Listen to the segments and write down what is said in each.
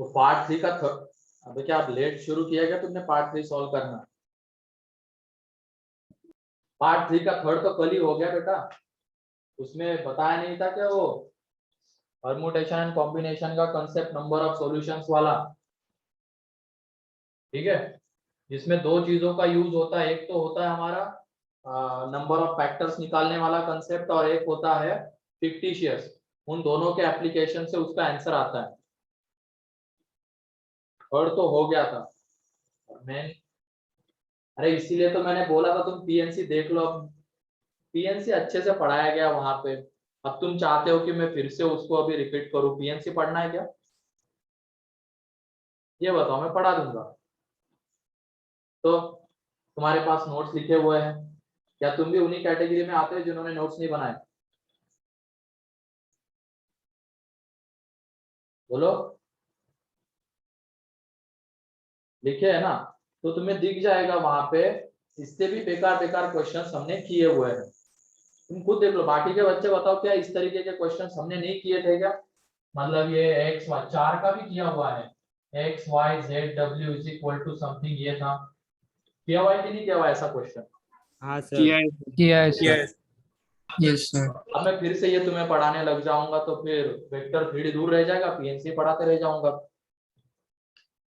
तो पार्ट 3 का अबे क्या आप लेट शुरू किया क्या तुमने पार्ट 3 सॉल्व करना? पार्ट 3 का थर्ड तो कल ही हो गया बेटा, उसमें बताया नहीं था क्या वो परमुटेशन एंड कॉम्बिनेशन का कंसेप्ट, नंबर ऑफ सॉल्यूशंस वाला, ठीक है, जिसमें दो चीजों का यूज होता है। एक तो होता है हमारा नंबर ऑफ फैक्टर्स निकालने वाला कंसेप्ट, और एक होता है फिक्टिशियस। उन दोनों के एप्लीकेशन से उसका आंसर आता है। और तो हो गया था मैं, अरे इसीलिए तो मैंने बोला था तुम पीएनसी देख लो। अब पीएनसी अच्छे से पढ़ाया गया वहां पे। अब तुम चाहते हो कि मैं फिर से उसको अभी रिपीट करूं? पीएनसी पढ़ना है क्या? ये बताओ, मैं पढ़ा दूंगा। तो तुम्हारे पास नोट्स लिखे हुए हैं, क्या तुम भी उन्हीं कैटेगरी में आते हो जिन्होंने नोट्स नहीं बनाए? बोलो। लिखे है ना? तो तुम्हें दिख जाएगा वहां पे, इससे भी बेकार बेकार क्वेश्चन हमने किए हुए हैं। तुम खुद देख लो। बाकी के बच्चे बताओ, क्या इस तरीके के क्वेश्चन हमने नहीं किए थे क्या? मतलब ये एक्स वाई चार का भी किया हुआ है, X Y Z W is equal to something, ये था। किया हुआ है कि नहीं किया हुआ है ऐसा क्वेश्चन? हाँ सर। किया है सर। Yes sir. अब मैं फिर से ये तुम्हें पढ़ाने लग जाऊंगा तो फिर वेक्टर 3D दूर रह जाएगा, पीएनसी पढ़ाते रह जाऊंगा।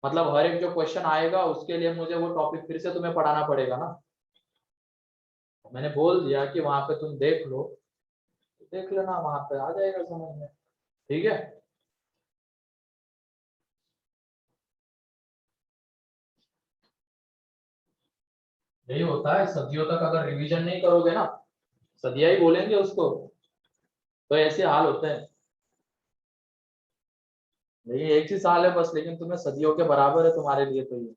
मतलब हर एक जो क्वेश्चन आएगा उसके लिए मुझे वो टॉपिक फिर से तुम्हें पढ़ाना पड़ेगा ना। मैंने बोल दिया कि वहां पे तुम देख लो, देख लेना, वहां पे आ जाएगा समझ में, ठीक है। यही होता है, सदियों तक अगर रिवीजन नहीं करोगे ना, सदिया ही बोलेंगे उसको, तो ऐसे हाल होते हैं। नहीं, एक ही साल है बस, लेकिन तुम्हें सदियों के बराबर है तुम्हारे लिए तो ये।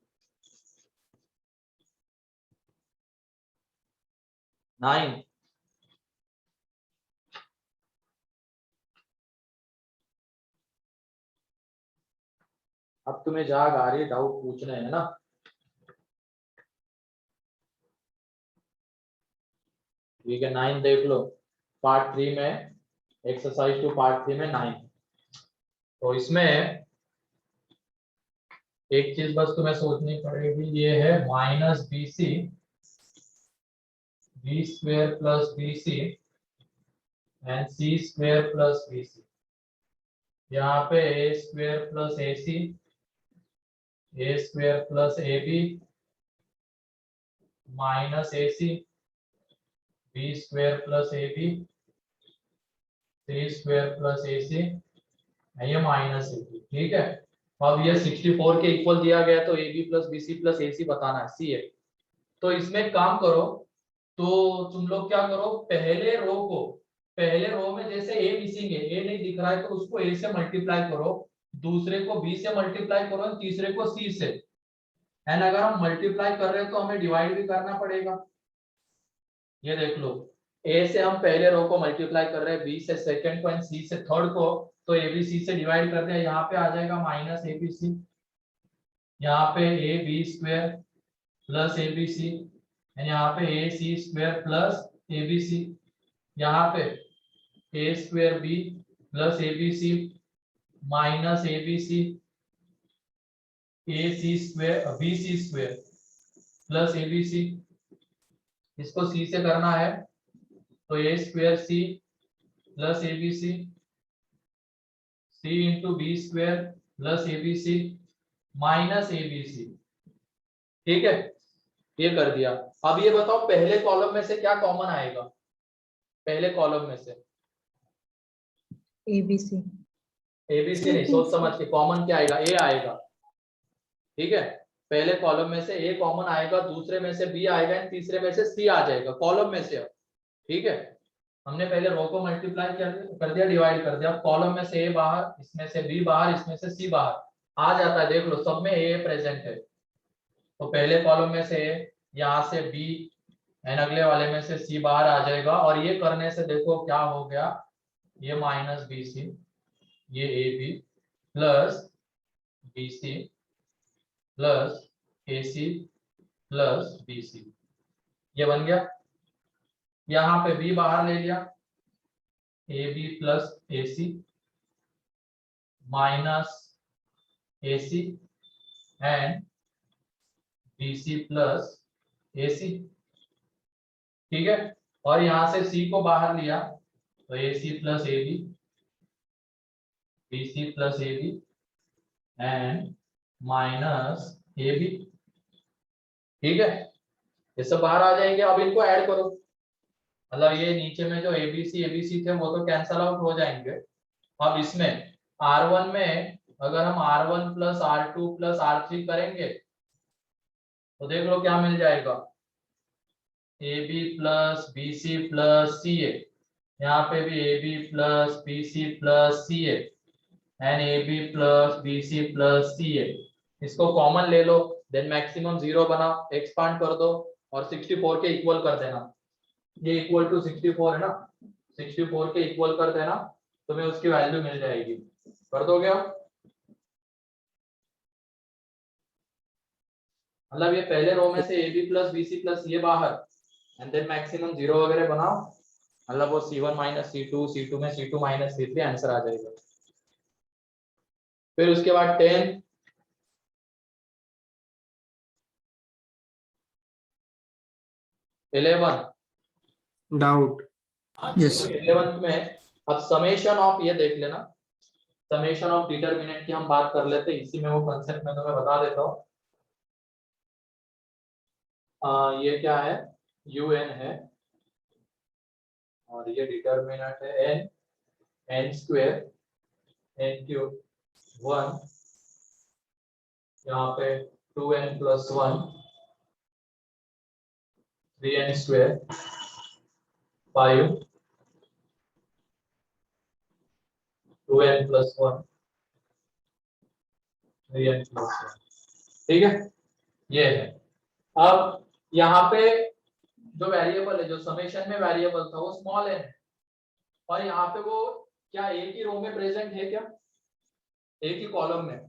9। अब तुम्हें जाग आ रही है, डाउट पूछने है ना? ठीक है, 9 देख लो। पार्ट 3 में एक्सरसाइज टू पार्ट 3 में 9। तो इसमें एक चीज बस तुम्हें सोचनी पड़ेगी, ये है minus B C B square plus B C and C square plus B C. यहाँ पे A square plus A C, A square plus A B minus A C, B square plus A B, C square plus A C, ये minus A B, ठीक है। अब ये 64 के equal दिया गया, तो A B plus B C plus A C बताना है, सी है। तो इसमें एक काम करो, तो तुम लोग क्या करो, पहले रो में जैसे ए मिसिंग है, ए नहीं दिख रहा है, तो उसको ए से मल्टीप्लाई करो, दूसरे को बी से मल्टीप्लाई करो, तीसरे को सी से। एंड अगर हम मल्टीप्लाई कर रहे हैं तो हमें डिवाइड भी करना पड़ेगा। ये देख लो, ए से हम पहले रो को मल्टीप्लाई कर रहे हैं, बी से सेकंड को एंड सी से थर्ड को, तो ए बी सी से डिवाइड कर दिया, यहाँ पे आ जाएगा माइनस ए बी सी, यहाँ पे A B square plus A B C, यहाँ पे A C square plus A B C, यहाँ पे A square B plus A B C minus A B C, A C square B C square plus A B C, इसको C से करना है तो A square C plus A B C, C into B square plus A B C minus A B C, ठीक है। ये कर दिया। अब ये बताओ, पहले कॉलम में से क्या कॉमन आएगा? पहले कॉलम में से एबीसी। एबीसी नहीं, सोच समझ के, कॉमन क्या आएगा? ए आएगा, ठीक है। पहले कॉलम में से ए कॉमन आएगा, दूसरे में से बी आएगा, तीसरे में से सी आ जाएगा कॉलम में से। ठीक है, हमने पहले रो को मल्टीप्लाई कर दिया, डिवाइड कर दिया। कॉलम में से ए बाहर, इसमें से बी बाहर, इसमें से सी बाहर आ जाता है। देख लो, सब में ए प्रेजेंट है। तो पहले कॉलम में से ए, यहाँ से बी एंड अगले वाले में से सी बाहर आ जाएगा। और ये करने से देखो क्या हो गया, ये माइनस बी सी, ये A B plus B C plus A C plus B C, ये बन गया। यहाँ पे बी बाहर ले लिया, A B plus A C minus AC and BC plus AC, ठीक है। और यहां से C को बाहर लिया तो AC plus AB, BC plus AB and minus AB, ठीक है। ये सब बाहर आ जाएंगे। अब इनको ऐड करो, मतलब ये नीचे में जो ABC थे वो तो कैंसल आउट हो जाएंगे। अब इसमें R1 में अगर हम R1 plus R2 plus R3 करेंगे तो देख लो क्या मिल जाएगा, AB plus BC plus CA, यहाँ पे भी AB plus BC plus CA and AB plus BC plus CA। इसको कॉमन ले लो, देन मैक्सिमम 0 बना, एक्सपांड कर दो और 64 के इक्वल कर देना। ये इक्वल टू 64 है ना, 64 के इक्वल कर देना, तुम्हें उसकी वैल्यू मिल जाएगी। कर दोगे आप? मतलब ये पहले रो में से AB प्लस BC प्लस ये बाहर एंड देन मैक्सिमम 0 वगैरह बनाओ, मतलब वो C1 माइनस C2, C2 में C2 माइनस C3 आंसर आ जाएगा। फिर उसके बाद 10, 11 Doubt. Yes. 11th में अब समेशन ऑफ ये देख लेना, समेशन ऑफ डिटरमिनेंट की हम बात कर लेते हैं, इसी में वो कंसेप्ट मैं तुम्हें बता देता हूँ। ये क्या है, UN है और ये डिटरमिनेंट है n, n square n cube 1, यहाँ पे 2n plus 1, 3n square 5, 2n plus 1, 3n plus 1, ठीक है। ये है। अब यहाँ पे जो वेरिएबल है, जो समेशन में वेरिएबल था वो स्मॉल n है, और यहाँ पे वो क्या एक ही रो में प्रेजेंट है क्या, एक ही कॉलम में?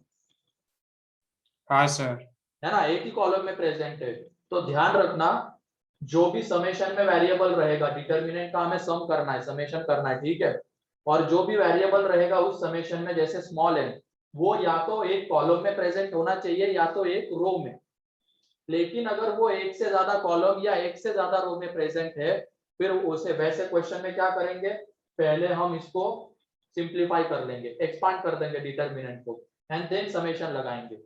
हाँ सर। है ना, एक ही कॉलम में प्रेजेंट है। तो ध्यान रखना, जो भी समेशन में वेरिएबल रहेगा, डिटरमिनेंट का हमें सम करना है, समेशन करना है, ठीक है। और जो भी वेरिएबल रहेगा उस समेशन में, जैसे स्मॉल n, वो या तो एक कॉलम में प्रेजेंट होना चाहिए या तो एक रो में। लेकिन अगर वो एक से ज्यादा कॉलम या एक से ज्यादा रो में प्रेजेंट है, फिर उसे वैसे क्वेश्चन में क्या करेंगे, पहले हम इसको सिंप्लीफाई कर लेंगे, एक्सपांड कर देंगे डिटरमिनेंट को एंड देन समेशन लगाएंगे।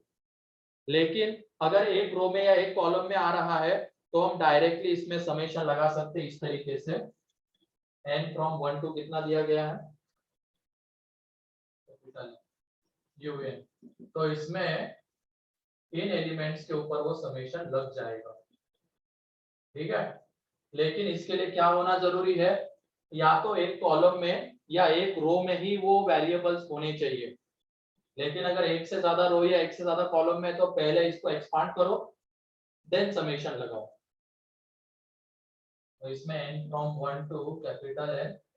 लेकिन अगर एक रो में या एक कॉलम में आ रहा है तो हम डायरेक्टली इसमें समेशन लगा सकते हैं इस तरीके से, n फ्रॉम 1 टू कितना दिया गया है, UN, तो इसमें इन एलिमेंट्स के ऊपर वो समेशन लग जाएगा, ठीक है। लेकिन इसके लिए क्या होना जरूरी है, या तो एक कॉलम में या एक रो में ही वो वेरिएबल्स होने चाहिए। लेकिन अगर एक से ज्यादा रो या एक से ज्यादा कॉलम में, तो पहले इसको एक्सपांड करो देन समेशन लगाओ। तो इसमें n from 1 to capital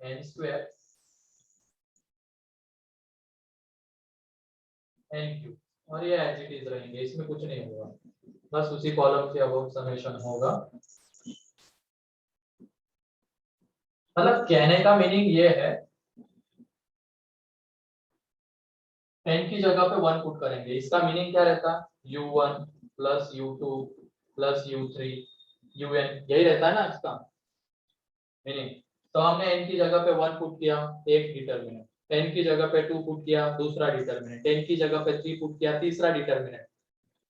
N square n cube, और ये एज इट इज रहेंगे, इसमें कुछ नहीं होगा, बस उसी कॉलम से अब समेशन होगा। मतलब कहने का मीनिंग ये है, n की जगह पे 1 पुट करेंगे, इसका मीनिंग क्या रहता है, u1 plus u2 plus u3 un, यही रहता है ना इसका मीनिंग। तो हमने n की जगह पे 1 पुट किया, एक डिटरमिनेंट, n की जगह पे 2 पुट किया, दूसरा डिटरमिनेंट, n की जगह पे 3 पुट किया, तीसरा डिटरमिनेंट।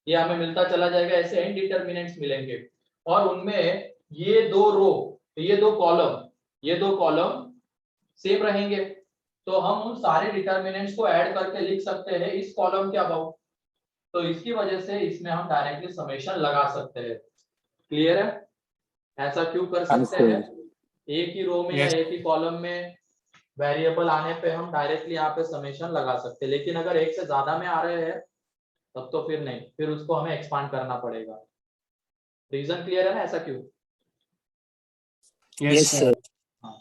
ये हमें मिलता चला जाएगा, ऐसे n डिटरमिनेंट्स मिलेंगे, और उनमें ये दो रो, ये दो कॉलम, ये दो कॉलम सेम रहेंगे। तो हम उन सारे डिटरमिनेंट्स को ऐड करके लिख सकते हैं इस कॉलम के अबाउट। तो इसकी वजह से इसमें हम डायरेक्टली समेशन लगा सकते हैं। क्लियर है? ऐसा क्यों कर सकते हैं, एक ही रो में या एक ही कॉलम में वेरिएबल आने पे हम डायरेक्टली यहाँ पे समेशन लगा सकते हैं, लेकिन अगर एक से ज्यादा में आ रहे हैं तब तो फिर नहीं, फिर उसको हमें एक्सपांड करना पड़ेगा। रीजन क्लियर है ना, ऐसा क्यों? Yes sir. हाँ,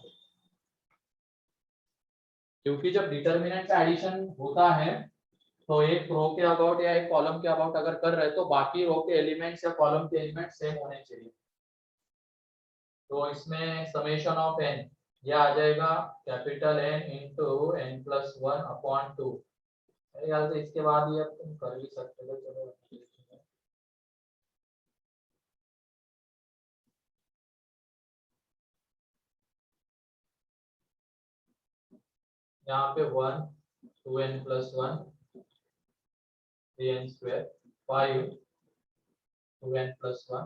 क्योंकि जब डिटरमिनेंट का एडिशन होता है तो एक रो के अबाउट या एक कॉलम के अबाउट अगर कर रहे हैं तो बाकी रो के एलिमेंट्स या कॉलम के एलिमेंट्स सेम होने चाहिए। तो इसमें समेशन ऑफ n यह आ जाएगा capital N into n plus 1 upon 2 मेरे ख्याल से इसके बाद ये अब तुम कर भी सकते हो। चलो यहाँ पे 1 2n plus 1 3n square 5 2n plus 1।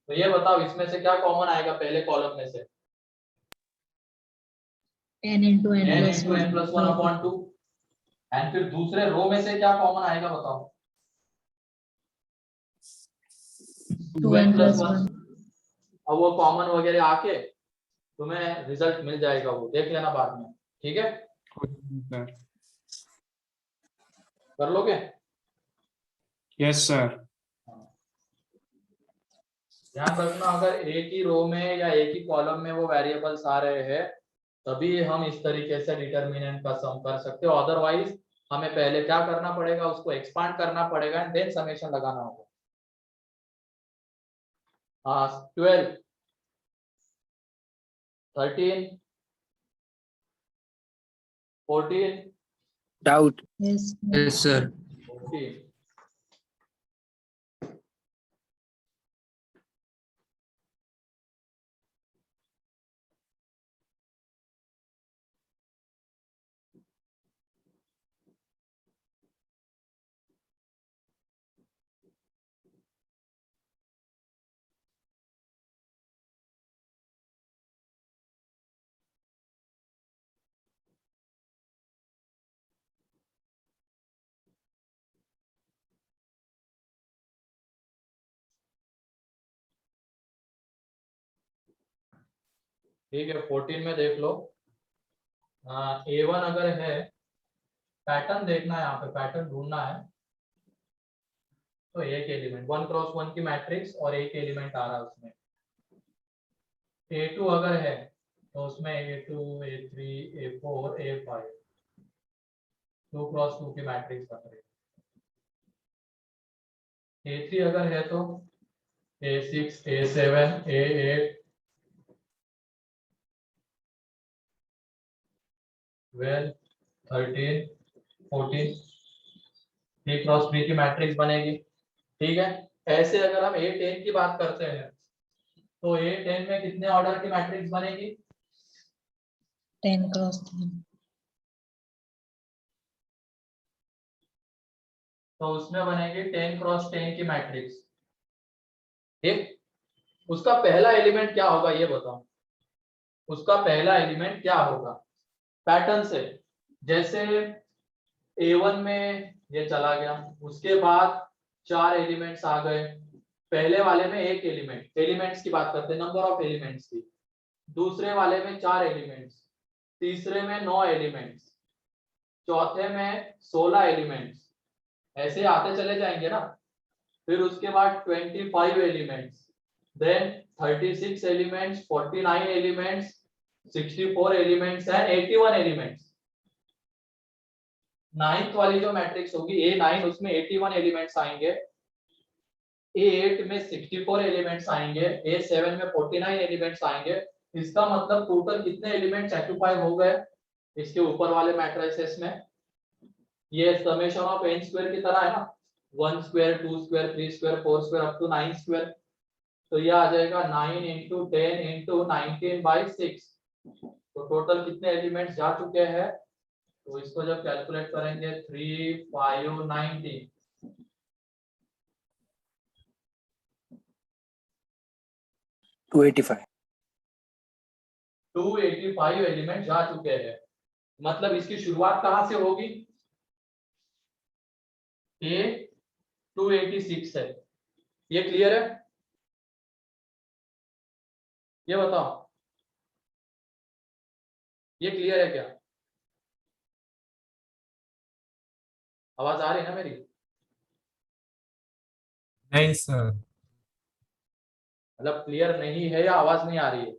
तो ये बताओ इसमें से क्या कॉमन आएगा पहले कॉलम में से? n into n n plus into n 1 plus 1 upon 2। And फिर दूसरे रो में से क्या कॉमन आएगा बताओ? 2n plus 1। 1 अब वो कॉमन वगैरह आके तुम्हें रिजल्ट मिल जाएगा, वो देख लेना बाद में, ठीक है? सर। कर लोगे? Yes sir. ध्यान रखना अगर एक ही रो में या एक ही कॉलम में वो वेरिएबल्स आ रहे हैं तभी हम इस तरीके से डिटरमिनेंट का सम कर सकते हो, अदरवाइज हमें पहले क्या करना पड़ेगा, उसको एक्सपांड करना पड़ेगा एंड देन समेशन लगाना होगा। 12 13 14 डाउट। yes yes sir. 14। ठीक है 14 में देख लो। A1 अगर है, पैटर्न देखना है, यहाँ पे पैटर्न ढूंढना है। तो एक एलिमेंट 1 क्रॉस 1 की मैट्रिक्स और एक एलिमेंट आ रहा है उसमें। A2 अगर है तो उसमें A2 A3 A4 A5 2 cross 2 की मैट्रिक्स बन रही है। A3 अगर है तो A6 A7 A8 12 13 14 3 क्रॉस 3 की मैट्रिक्स बनेगी, ठीक है? ऐसे अगर हम A10 की बात करते हैं तो A10 में कितने ऑर्डर की मैट्रिक्स बनेगी? 10 cross 3 तो उसमें बनेगी 10 क्रॉस 10 की मैट्रिक्स, ठीक? उसका पहला एलिमेंट क्या होगा ये बताओ? उसका पहला एलिमेंट क्या होगा पैटर्न से? जैसे A1 में ये चला गया, उसके बाद 4 एलिमेंट्स आ गए, पहले वाले में एक एलिमेंट्स की बात करते हैं, नंबर ऑफ एलिमेंट्स की। दूसरे वाले में 4 एलिमेंट्स, तीसरे में 9 एलिमेंट्स, चौथे में 16 एलिमेंट्स, ऐसे आते चले जाएंगे ना। फिर उसके बाद 25 elements, then 36 elements, 49 elements, 64 elements and 81 elements. Ninth वाली जो मैट्रिक्स होगी A9 उसमें 81 एलिमेंट्स आएंगे, A8 में 64 एलिमेंट्स आएंगे, A7 में 49 एलिमेंट्स आएंगे। इसका मतलब टोटल कितने एलिमेंट्स ऑक्यूपाई हो गए इसके ऊपर वाले मैट्रिसेस में? ये समेशन ऑफ n स्क्वायर की तरह है ना, 1 square 2 square 3 square 4 square up to 9 square. तो ये आ जाएगा 9 into 10 into 19/6। तो टोटल कितने एलिमेंट्स जा चुके हैं? तो इसको जब कैलकुलेट करेंगे 3 5 90 285। 285 एलिमेंट जा चुके हैं। मतलब इसकी शुरुआत कहां से होगी? A 286 है। ये क्लियर है? ये बताओ, ये क्लियर है क्या? आवाज आ रही है ना मेरी? नहीं सर। मतलब क्लियर नहीं है या आवाज नहीं आ रही है?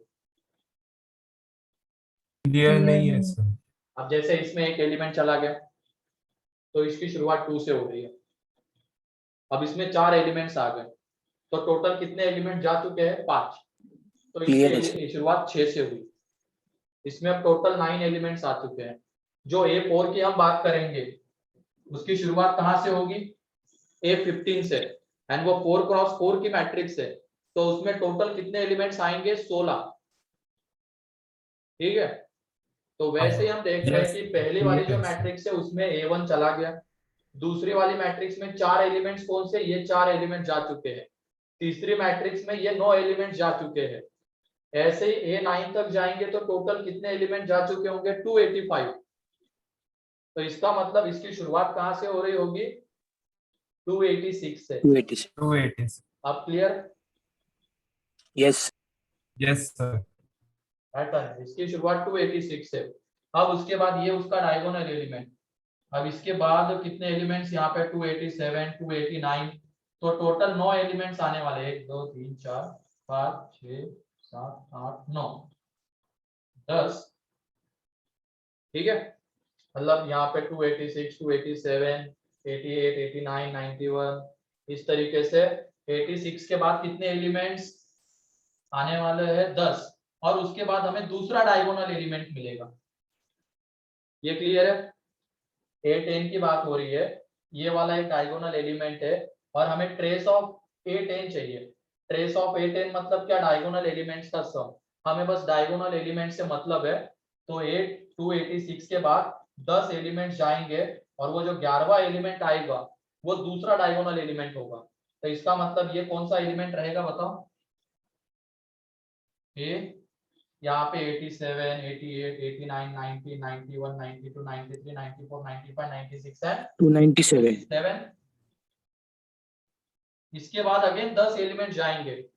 क्लियर नहीं है नहीं। सर। अब जैसे इसमें एक एलिमेंट चला गया तो इसकी शुरुआत 2 से हो रही है। अब इसमें 4 एलिमेंट्स आ गए तो टोटल कितने एलिमेंट जा चुके हैं? 5। तो Clear है इसकी शुरुआत 6 से हुई। इसमें अब टोटल 9 एलिमेंट्स आ चुके हैं। जो A4 की हम बात करेंगे उसकी शुरुआत कहां से होगी, A15 से, एंड वो 4x4 की मैट्रिक्स है, तो उसमें टोटल कितने एलिमेंट्स आएंगे, 16। ठीक है, तो वैसे ही हम देख रहे हैं कि पहली वाली जो मैट्रिक्स है उसमें A1 चला गया, दूसरी वाली मैट्रिक्स में 4 एलिमेंट्स कौन से, ये 4 एलिमेंट जा चुके हैं, तीसरी मैट्रिक्स में ये 9 एलिमेंट जा चुके हैं, ऐसे ही A9 तक जाएंगे तो टोटल कितने एलिमेंट जा चुके होंगे, 285। तो इसका मतलब इसकी शुरुआत कहां से हो रही होगी, 286 से। 286. 280. अब क्लियर, Yes. Yes, sir. ऐसा है, इसकी शुरुआत 286 से। अब उसके बाद ये उसका डायगोनल एलिमेंट, अब इसके बाद कितने एलिमेंट्स यहाँ पे, 287, 289, तो टोटल 9 एलिमेंट्स आने वाले, 1 2 3 4 5 6 7 8 9 10। ठीक है, मतलब यहाँ पे 286, 287, 88, 89, 91, इस तरीके से 86 के बाद कितने एलिमेंट्स आने वाले हैं, 10, और उसके बाद हमें दूसरा डायगोनल एलिमेंट मिलेगा। ये क्लियर है, A10 की बात हो रही है, ये वाला एक डायगोनल एलिमेंट है और हमें ट्रेस ऑफ A10 चाहिए। ट्रेस ऑफ A10 मतलब क्या, डायगोनल एलिमेंट्स का सम, हमें बस डायगोनल एलिमेंट से मतलब है। तो 286 के बाद 10 एलिमेंट जाएंगे और वो जो 11वां एलिमेंट आएगा वो दूसरा डायगोनल एलिमेंट होगा। तो इसका मतलब ये कौन सा एलिमेंट रहेगा बताओ, ए, यहाँ पे 87, 88, 89, 90, 91, 92, 93, 94, 95, 96 है, 297. 7। इसके बाद अगेन 10 एलिमेंट जाएंगे,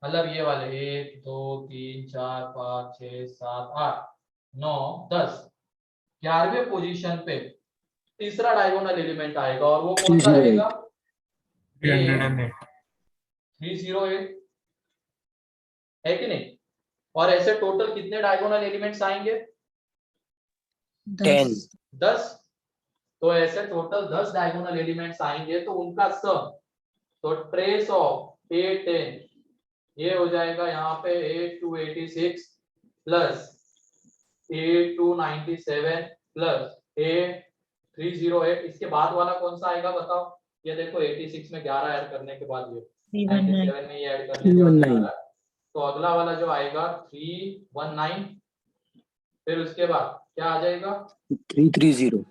मतलब ये वाले 1 2 3 4 5 6 7 8 9 10, 11वें पोजीशन पे तीसरा डायगोनल एलिमेंट आएगा और वो कौन सा 308. रहेगा, 308. 308, है कि नहीं। और ऐसे टोटल कितने डायगोनल एलिमेंट्स आएंगे, 10. 10। तो ऐसे टोटल 10 डायगोनल एलिमेंट्स आएंगे तो उनका सम, तो ट्रेस ऑफ A10 ये हो जाएगा यहाँ पे A286 plus A297 plus A308। इसके बाद वाला कौन सा आएगा बताओ, ये देखो 86 में 11 ऐड करने के बाद ये 97 में ये ऐड करने के बाद 11, तो अगला वाला जो आएगा 319, फिर उसके बाद क्या आ जाएगा 330.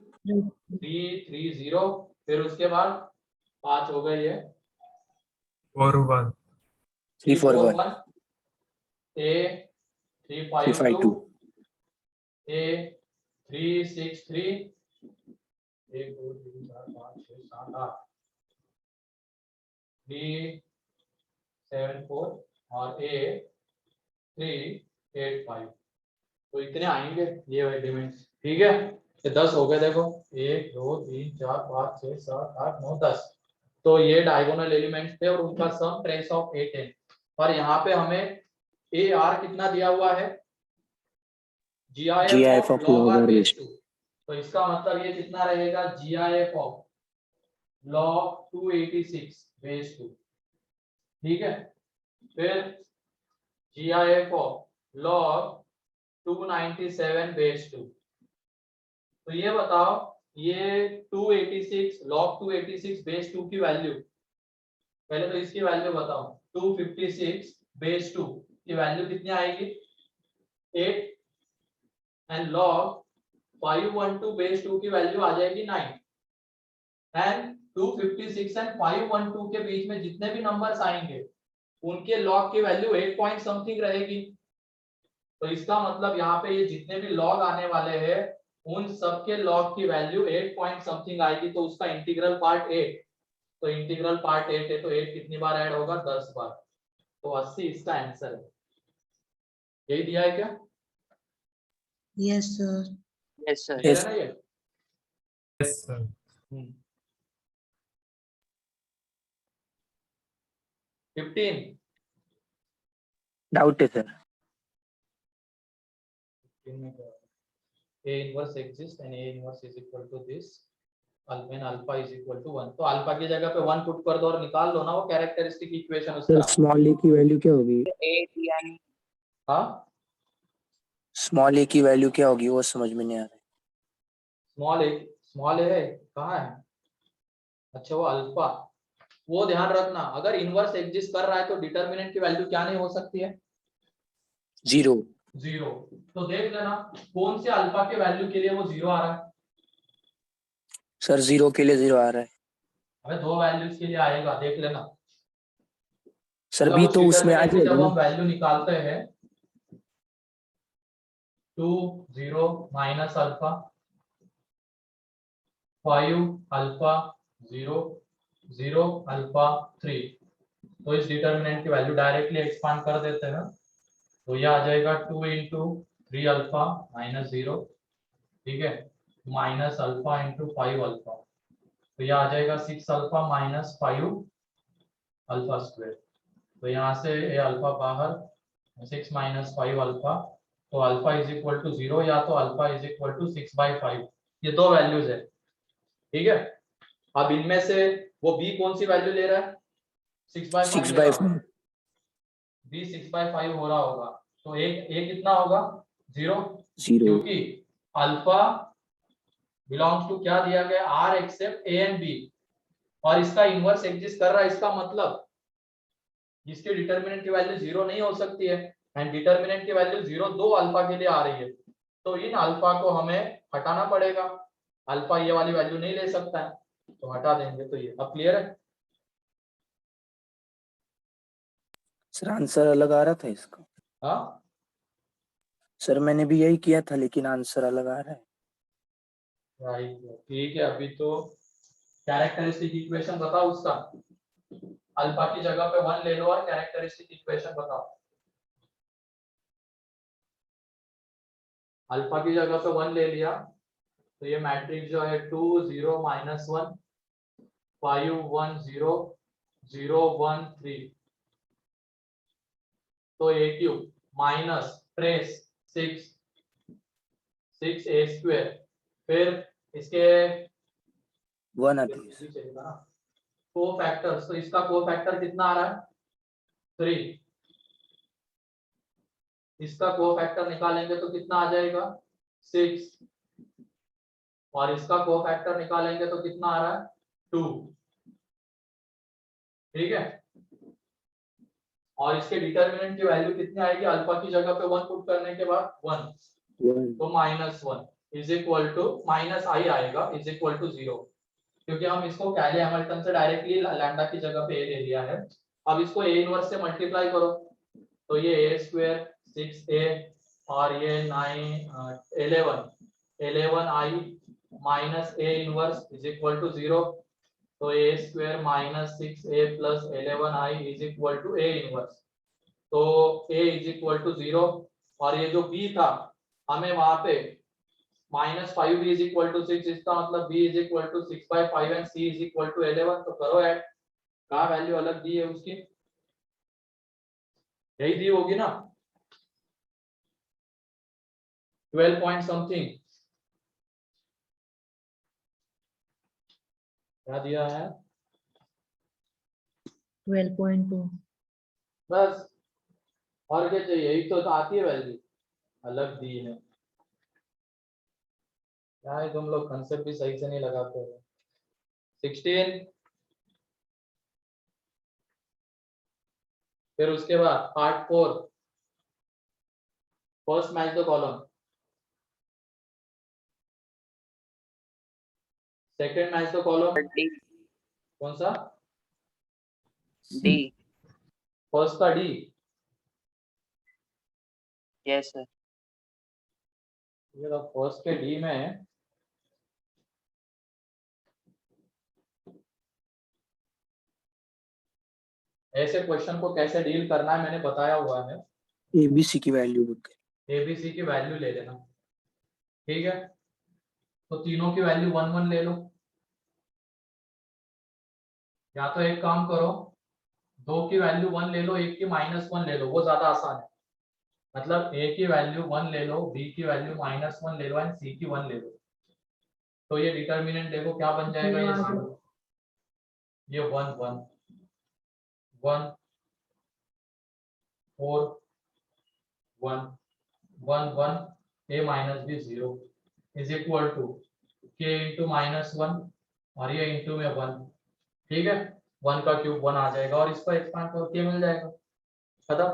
330, फिर उसके बाद 5 हो गई है, 41. 341. A352, A363, 1 2 3 4 5 6 7 8, 374 और A385। तो इतने आएंगे ये एलिमेंट्स। ठीक है, ये 10 हो गए, देखो 1 2 3 4 5 6 7 8 9 10। तो ये डायगोनल एलिमेंट्स थे और उनका सम ट्रेस ऑफ A10। और यहाँ पे हमें AR कितना दिया हुआ है, GIF of log r base 2। तो इसका मतलब ये कितना रहेगा, GIF ऑफ log 286 base 2। ठीक है, फिर GIF ऑफ log 297 base 2। तो ये बताओ, ये 286 log 286 base 2 की वैल्यू, पहले तो इसकी वैल्यू बताओ, 256 base 2 की वैल्यू कितनी आएगी, 8, एंड log 512 base 2 की वैल्यू आ जाएगी 9, एंड 256 एंड 512 के बीच में जितने भी नंबर्स आएंगे उनके log की वैल्यू 8 पॉइंट समथिंग रहेगी। तो इसका मतलब यहाँ पे ये जितने भी log आने वाले हैं उन सब के log की वैल्यू 8 पॉइंट समथिंग आएगी, तो उसका इंटीग्रल पार्ट 8, तो इंटीग्रल पार्ट 8 है, तो 8 कितनी बार ऐड होगा, 10 बार। तो 80 इसका आंसर है। यही दिया है क्या, Yes, sir. Yes, sir. है ना ये। Yes, sir. 15, Doubt है, sir. A inverse exists and A inverse is equal to this, when alpha is equal to 1। तो अल्फा की जगह पे 1 पुट कर दो और निकाल लो ना वो कैरेक्टरिस्टिक इक्वेशन सर उसका। स्मॉल ए की वैल्यू क्या होगी? हाँ, स्मॉल ए की वैल्यू क्या होगी वो समझ में नहीं आ रहा है। स्मॉल ए है कहाँ है? अच्छा वो अल्फा, वो ध्यान रखना अगर इनवर्स एग्जिस्ट कर रहा है तो डिटर्मिनेंट की वैल्यू क्या नहीं हो सकती है? 0 जीरो। तो देख लेना कौन से अल्फा के वैल्यू के लिए वो जीरो आ रहा है। सर 0 के लिए 0 आ रहा है अबे दो वैल्यूज के लिए आएगा, देख लेना। सर। मतलब भी उस तो उसमें आ डिटर्मिनेंट की जाएगा जब ना। हम वैल्यू निकालते हैं 2 0 माइनस अल्फा 5 अल्फा 0 0 अल्फा 3, तो इस डिटर्मिनेंट की वैल्यू डायरेक्टली एक्सपांड कर देते हैं तो ये आ जाएगा 2 इंटू 3 अल्फा माइनस 0, ठीक है, माइनस अल्फा इंटू 5 अल्फा, तो ये आ जाएगा 6 अल्फा माइनस 5 अल्फा स्क्वायर। तो यहाँ से ये अल्फा बाहर, 6 माइनस 5 अल्फा, तो अल्फा इज इक्वल टू 0 या तो अल्फा इज इक्वल टू 6/5, ये दो वैल्यूज है, ठीक है। अब इनमें से वो बी कौन सी वैल्यू ले रहा है? 6/5 ले रहा है, 6/5 बी 6/5 हो रहा होगा, तो ए कितना होगा? 0, 0 क्योंकि अल्फा बिलोंग्स टू क्या दिया गया? R accept A and B, और इसका इनवर्स एग्जिस्ट कर रहा है, इसका मतलब इसके डिटर्मिनेंट की वैल्यू 0 नहीं हो सकती है, एंड डिटर्मिनेंट की वैल्यू 0 दो अल्फा के लिए आ रही है, तो इन अल्फा को हमें हटाना पड़ेगा, अल्फा ये वाली वैल्यू नहीं ले सकता है, तो हटा देंगे। तो ये अब क्लियर है? सर आंसर अलग आ रहा था इसका। हाँ सर मैंने भी यही किया था लेकिन आंसर अलग आ रहा है। राइट, ठीक है। अभी तो कैरेक्टरिस्टिक इक्वेशन बताओ उसका, अल्फा की जगह पे 1 ले लो और कैरेक्टरिस्टिक इक्वेशन बताओ। अल्फा की जगह पे 1 ले लिया तो ये मैट्रिक्स जो है 2 0 -1 5 1 0 0 1 3, तो ए क्यूब माइनस ट्रेस 6 6 ए स्क्वायर, फिर इसके 1 आती है। को फैक्टर्स, तो इसका को फैक्टर कितना आ रहा है? 3, इसका को फैक्टर निकालेंगे तो कितना आ जाएगा? 6, और इसका को फैक्टर निकालेंगे तो कितना आ रहा है? 2, ठीक है। और इसके डिटर्मिनेंट की वैल्यू कितनी आएगी? अल्फा की जगह पे 1 पुट करने के बाद 1, 1 तो -1 इज इक्वल टू माइनस आई आएगा इज इक्वल टू 0, क्योंकि हम इसको कैले हैमिल्टन से डायरेक्टली लैम्डा की जगह पे ए ले लिया है। अब इसको ए इनवर्स से मल्टीप्लाई करो तो ये ए स्क्वायर 6a और ये 11 I minus A inverse is equal to 0, तो ए स्क्वायर माइनस 6a प्लस 11i is equal to A inverse, तो a इज इक्वल टू 0, और ये जो b था हमें वहां पे -5b इज इक्वल टू 6, इसका मतलब b is equal to 6/5 and c is equal to 11, तो करो ऐड, कहाँ वैल्यू अलग दी है उसकी? यही दी होगी ना, 12 पॉइंट समथिंग, क्या दिया है? 12.2. बस, और क्या चाहिए? यही तो आती है वैल्यू, अलग दी है। क्या है तुम लोग कंसेप्ट भी सही से नहीं लगाते हो। 16, फिर उसके बाद part 4, first match the column, second match the column, D कौन सा? D फर्स्ट का डी, यस सर। ये तो फर्स्ट के डी में ऐसे क्वेश्चन को कैसे डील करना है मैंने बताया हुआ है, ABC की वैल्यू बुक एबीसी की वैल्यू ले लेना, ठीक है। तो तीनों की वैल्यू 1 1 ले लो, या तो एक काम करो, दो की वैल्यू 1 ले लो, एक की -1 ले लो, वो ज्यादा आसान है। मतलब ए की वैल्यू 1 ले लो, बी की वैल्यू -1 ले लो एंड सी की 1 ले लो, तो ये डिटर्मिनेंट देखो क्या बन जाएगा, ये 0, ये 1 1 1 4 1 1 1 a minus B 0 is equal to k into -1 और ये इंटू में 1, ठीक है, 1 का क्यूब 1 आ जाएगा और इसको एक्सपांड करके मिल जाएगा, खत्म,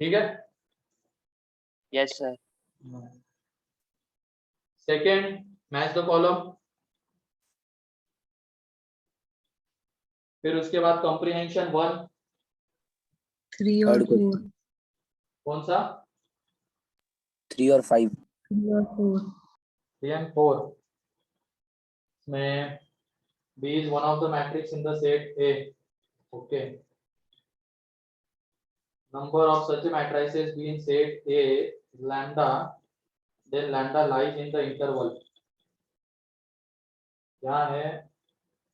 ठीक है। Yes sir. Second, match the column, फिर उसके बाद कॉम्प्रिहेंशन 1, 3 और Third question. 4, कौन सा 3 और 5. 3 और 4, 3 and 4 में B is one of the matrix in the set A, okay, number of such matrices B in set A is lambda, then lambda lies in the interval, क्या है,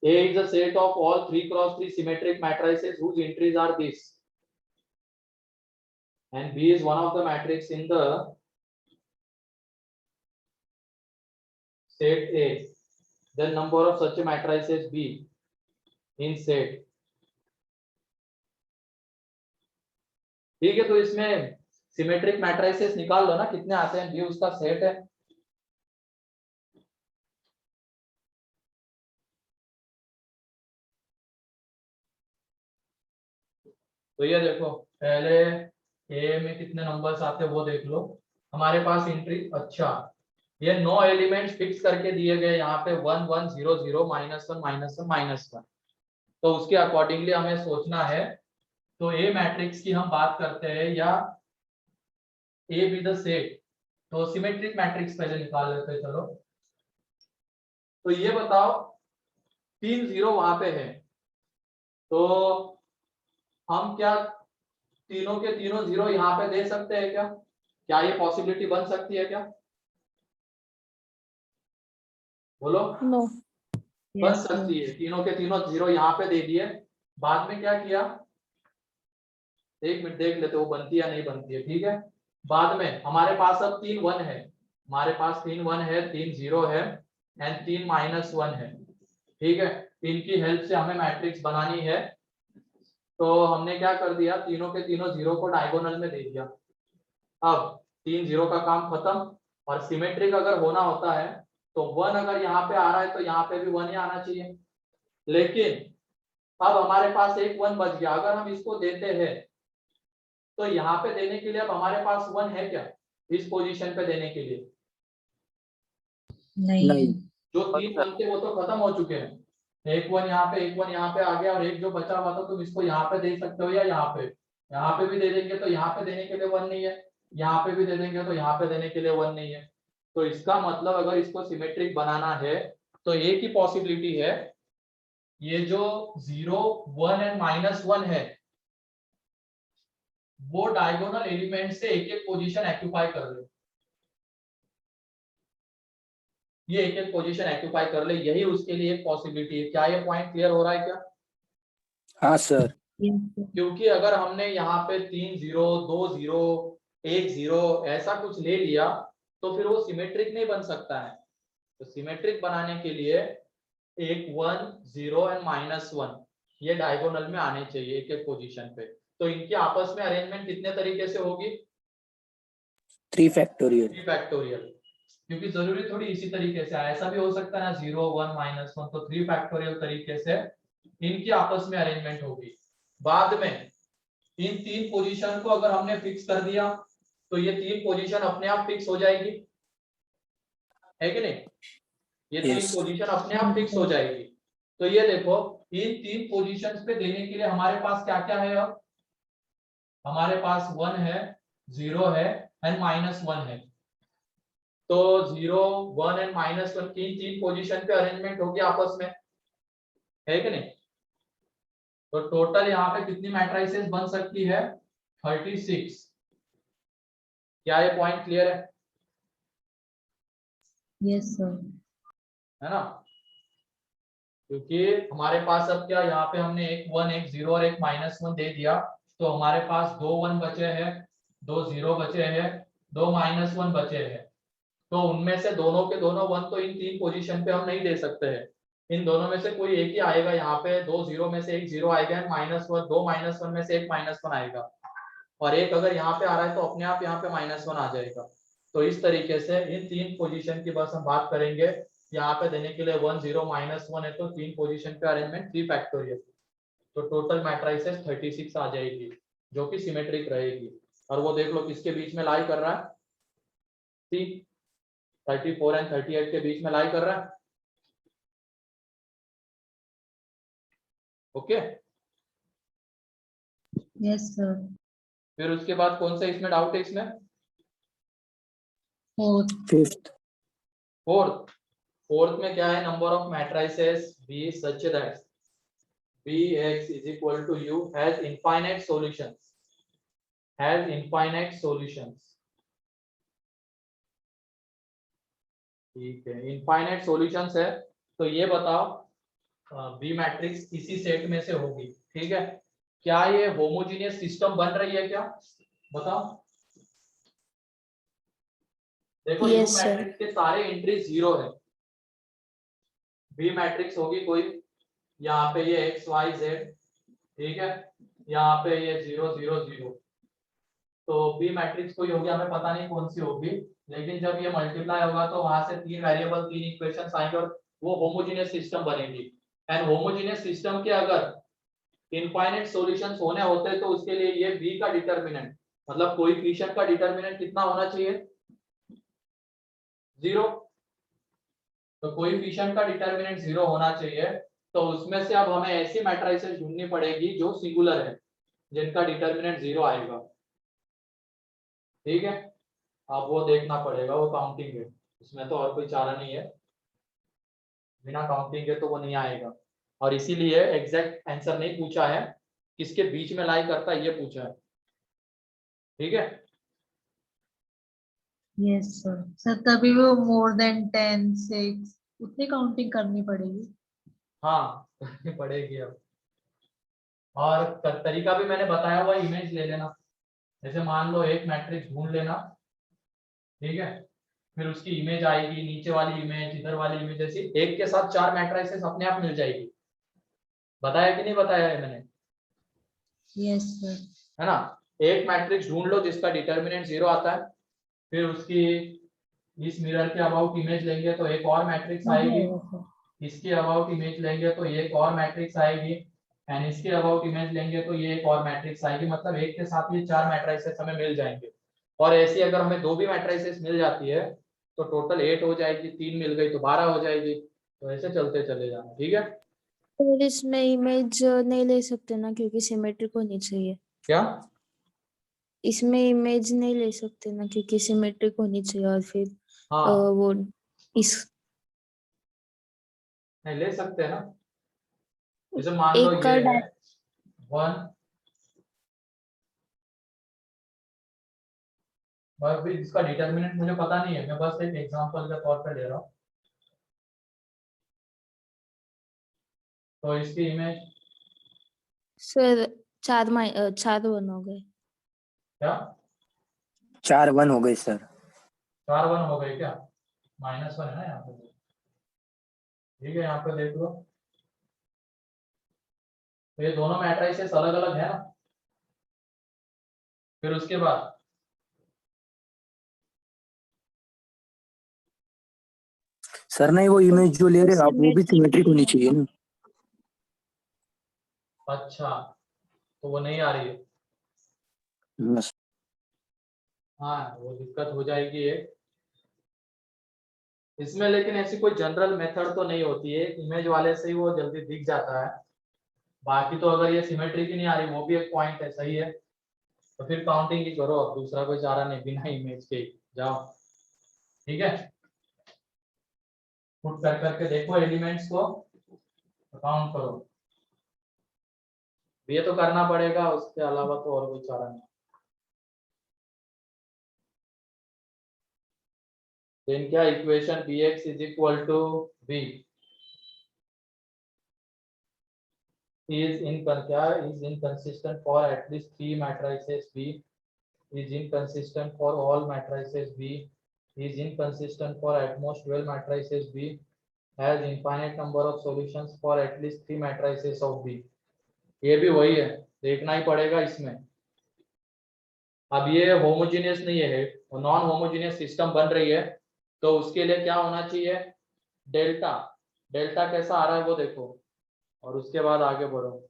A is a set of all 3x3 symmetric matrices whose entries are this, and B is one of the matrix in the set A, then number of such matrices B in set, ठीक है। तो इसमें symmetric matrices निकाल लो ना, कितने आते हैं, B उसका सेट है, तो ये देखो पहले ए में कितने नंबर्स आते हैं वो देख लो, हमारे पास एंट्री, अच्छा ये 9 एलिमेंट्स फिक्स करके दिए गए यहाँ पे 1 1 0 0 -1 -1 -1, तो उसके अकॉर्डिंगली हमें सोचना है। तो ए मैट्रिक्स की हम बात करते हैं या ए बी द सेट, तो सिमेट्रिक मैट्रिक्स पहले निकाल लेते हैं, चलो। तो ये बताओ 3 0 वहां पे है, तो हम क्या तीनों के तीनों 0 यहाँ पे दे सकते हैं क्या, क्या ये पॉसिबिलिटी बन सकती है क्या, बोलो। नो। बन yes sir, सकती है, तीनों के तीनों 0 यहाँ पे दे दिए, बाद में क्या किया, एक मिनट देख लेते वो बनती है या नहीं बनती है, ठीक है। बाद में हमारे पास अब 3 1 है, हमारे पास 3 1 है, 3 0 है एंड 3 -1 है, ठीक है। इनकी हेल्प से हमें मैट्रिक्स बनानी है, तो हमने क्या कर दिया, तीनों के तीनों 0 को डायगोनल में दे दिया। अब 3 0 का काम खत्म, और सिमेट्रिक अगर होना होता है तो 1 अगर यहाँ पे आ रहा है तो यहाँ पे भी 1 ही आना चाहिए, लेकिन अब हमारे पास एक 1 बच गया, अगर हम इसको देते हैं तो यहाँ पे देने के लिए अब हमारे पास 1 है क्या, इस पोजीशन पे देने के लिए, नहीं नहीं। जो 3 1 थे वो तो खत्म हो चुके हैं, एक 1 यहाँ पे, एक 1 यहाँ पे आ गया, और एक जो बचा हुआ था तुम इसको यहाँ पे दे सकते हो या यहाँ पे भी दे देंगे तो यहाँ पे देने के लिए 1 नहीं है, यहाँ पे भी दे देंगे तो यहाँ पे देने के लिए 1 नहीं है। तो इसका मतलब अगर इसको सिमेट्रिक बनाना है तो एक ही पॉसिबिलिटी है, ये जो 0 1 एंड -1 है वो डायगोनल एलिमेंट से एक एक पोजीशन ऑक्यूपाई कर ले, ये एक एक पोजीशन ऑक्यूपाई कर ले, यही उसके लिए एक पॉसिबिलिटी है। क्या ये पॉइंट क्लियर हो रहा है क्या? हाँ सर। yes sir, क्योंकि अगर हमने यहाँ पे 3 0 2 0 1 0 ऐसा कुछ ले लिया तो फिर वो सिमेट्रिक नहीं बन सकता है। तो सिमेट्रिक बनाने के लिए एक 1 0 एंड -1 ये डायगोनल में आने चाहिए एक एक पोजीशन पे। तो इनके आपस में अरेंजमेंट कितने तरीके से होगी? 3 फैक्टोरियल। 3 फैक्टोरियल, क्योंकि जरूरी थोड़ी इसी तरीके से ऐसा भी हो सकता है ना 0 1 -1, तो 3 फैक्टोरियल तरीके से इनकी आपस में अरेंजमेंट होगी। बाद में इन 3 पोजीशन को अगर हमने फिक्स कर दिया तो ये 3 पोजीशन अपने आप फिक्स हो जाएगी, है कि नहीं? ये 3 Yes. पोजीशन अपने आप फिक्स हो जाएगी। तो ये देखो इन 3 पोजीशंस पे देने के लिए हमारे पास क्या क्या है, अब हमारे पास 1 है 0 है एंड -1 है। तो 0 1 एंड -1 की 3 पोजीशन पे अरेंजमेंट होगी आपस में, है कि नहीं? तो टोटल यहाँ पे कितनी मैट्रिसेस बन सकती है? 36। क्या ये पॉइंट क्लियर है? yes sir, है ना? क्योंकि हमारे पास अब क्या, यहाँ पे हमने एक 1 एक 0 और एक -1 दे दिया, तो हमारे पास 2 1 बचे हैं, 2 0 बचे हैं, 2 -1 बचे हैं। तो उनमें से दोनों के दोनों 1 तो इन 3 पोजीशन पे हम नहीं दे सकते हैं, इन दोनों में से कोई एक ही आएगा। यहाँ पे 2 0 में से एक 0 आएगा, -1 2 -1 में से एक -1 आएगा, और एक अगर यहाँ पे आ रहा है तो अपने आप यहाँ पे -1 आ जाएगा। तो इस तरीके से इन 3 पोजीशन की बस हम बात करेंगे यहाँ पे देने के लिए 1 0 -1 है, तो 3 पोजीशन पे अरेंजमेंट 3 फैक्टोरियल, तो टोटल मैट्रिसेस 36 आ जाएगी जो कि सिमेट्रिक रहेगी। और वो देख लो किसके बीच में लाई कर रहा है, 34 एंड 38 के बीच में लाई कर रहा है। Okay, Yes, sir. फिर उसके बाद कौन सा इसमें डाउट है, इसमें 4th. फिफ्थ। फोर्थ में क्या है, number of matrices B such that Bx is equal to U has infinite solutions, ठीक है, इनफाइनाइट सॉल्यूशंस है। तो ये बताओ बी मैट्रिक्स इसी सेट में से होगी, ठीक है। क्या ये होमोजेनियस सिस्टम बन रही है क्या, बताओ। देखो यू Yes, sir. मैट्रिक्स के सारे एंट्री 0 है, बी मैट्रिक्स होगी कोई, यहाँ पे ये एक्स वाई जेड, ठीक है, यहाँ पे ये 0 0 0, तो बी मैट्रिक्स कोई होगी, हमें पता नहीं कौन सी होगी, लेकिन जब ये मल्टीप्लाई होगा तो वहां से 3 वेरिएबल 3 इक्वेशंस आएंगे और वो होमोजेनियस सिस्टम बनेगी। एंड होमोजेनियस सिस्टम के अगर इनफाइनाइट सॉल्यूशंस होने होते हैं तो उसके लिए ये बी का डिटरमिनेंट, मतलब कोएफिशिएंट का डिटरमिनेंट कितना होना चाहिए, 0। तो कोएफिशिएंट का डिटरमिनेंट 0 होना चाहिए, तो उसमें से अब हमें ऐसी मैट्रिसेस ढूंढनी पड़ेगी जो सिंगुलर है, जिनका डिटरमिनेंट 0 आएगा, ठीक है। अब वो देखना पड़ेगा, वो काउंटिंग है, इसमें तो और कोई चारा नहीं है, बिना काउंटिंग के तो वो नहीं आएगा। और इसीलिए एग्जैक्ट आंसर नहीं पूछा है, किसके बीच में लाई करता है ये पूछा है, ठीक है। Yes, sir. Sir, तभी वो more than 10, 6 उतनी काउंटिंग करनी पड़ेगी। हाँ पड़ेगी अब। और तरीका भी मैंने बताया हुआ, इमेज ले लेना, जैसे मान लो एक मैट्रिक्स ढूंढ लेना, ठीक है, फिर उसकी इमेज आएगी, नीचे वाली इमेज, इधर वाली इमेज, जैसे एक के साथ 4 मैट्रिसेस अपने आप मिल जाएगी। बताया कि नहीं बताया है मैंने, Yes, sir. है ना। एक मैट्रिक्स ढूंढ लो जिसका डिटरमिनेंट 0 आता है, फिर उसकी इस मिरर के अबाउट इमेज लेंगे तो एक और मैट्रिक्स आएगी, इसके अबाउट इमेज लेंगे तो ये एक और मैट्रिक्स आएगी, एंड इसके अबाउट इमेज लेंगे तो ये एक और मैट्रिक्स आएगी। मतलब एक के साथ ये 4 मैट्रिसेस हमें मिल जाएंगे। और ऐसी अगर हमें 2 भी मैट्रिसेस मिल जाती है तो टोटल 8 हो जाएगी, 3 मिल गई तो 12 हो जाएगी, तो ऐसे चलते चले जाना, ठीक है। और इसमें इमेज नहीं ले सकते ना, क्योंकि सिमेट्रिक होनी चाहिए। क्या, इसमें इमेज नहीं ले सकते ना, क्योंकि सिमेट्रिक होनी चाहिए। और फिर हाँ वो इस नहीं ले सकते हैं ना, जैसे मान लो एक का ये है 1, बस भी इसका डिटरमिनेंट मुझे पता नहीं है, मैं बस एक एग्जांपल के तौर पे ले रहा हूँ। तो इसकी इमेज सर 4 1 हो गए। क्या, 4 1 हो गए सर। 4 1 हो गए क्या, -1 है ना यहाँ पे, ठीक है, यहाँ पे देख लो, तो ये दोनों मैट्रिसेस अलग अलग है ना। फिर उसके बाद सर नहीं, वो इमेज जो ले रहे हो आप वो भी सिमेट्रिक होनी चाहिए ना। अच्छा, तो वो नहीं आ रही है, बस। हाँ वो दिक्कत हो जाएगी ये इसमें। लेकिन ऐसी कोई जनरल मेथड तो नहीं होती है, इमेज वाले से ही वो जल्दी दिख जाता है। बाकी तो अगर ये सिमेट्री की नहीं आ रही, वो भी एक पॉइंट है, सही है, तो फिर काउंटिंग ही करो, अब दूसरा कोई चारा नहीं, बिना इमेज के ही जाओ, ठीक है। पुट कर करके देखो एलिमेंट्स को, काउंट करो, ये तो करना पड़ेगा, उसके अलावा तो और कोई चारा नहीं। देन क्या equation bx is equal to b is inconsistent for at least 3 matrices b, is inconsistent for all matrices b, is inconsistent for at most 12 matrices b, has infinite number of solutions for at least 3 matrices of b। ये भी वही है, देखना ही पड़ेगा इसमें। अब ये homogeneous नहीं है, नॉन होमोजेनियस सिस्टम बन रही है, तो उसके लिए क्या होना चाहिए, डेल्टा, डेल्टा कैसा आ रहा है वो देखो, और उसके बाद आगे बढ़ो।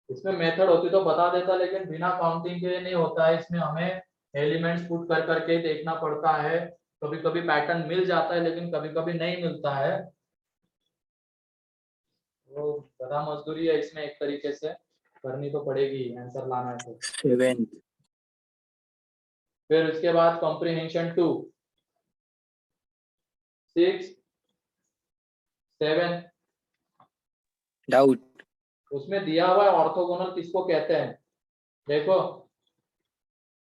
इसमें मेथड होती तो बता देता, लेकिन बिना काउंटिंग के नहीं होता है, इसमें हमें एलिमेंट्स पुट कर करके देखना पड़ता है। कभी कभी पैटर्न मिल जाता है लेकिन कभी कभी नहीं मिलता है, वो बड़ा मजदूरी है इसमें, एक तरीके से करनी तो पड़ेगी, आंसर लाना है तो। 7th फिर उसके बाद कॉम्प्रिहेंशन 2, 6, 7, डाउट। उसमें दिया हुआ है ऑर्थोगोनल किसको कहते हैं। देखो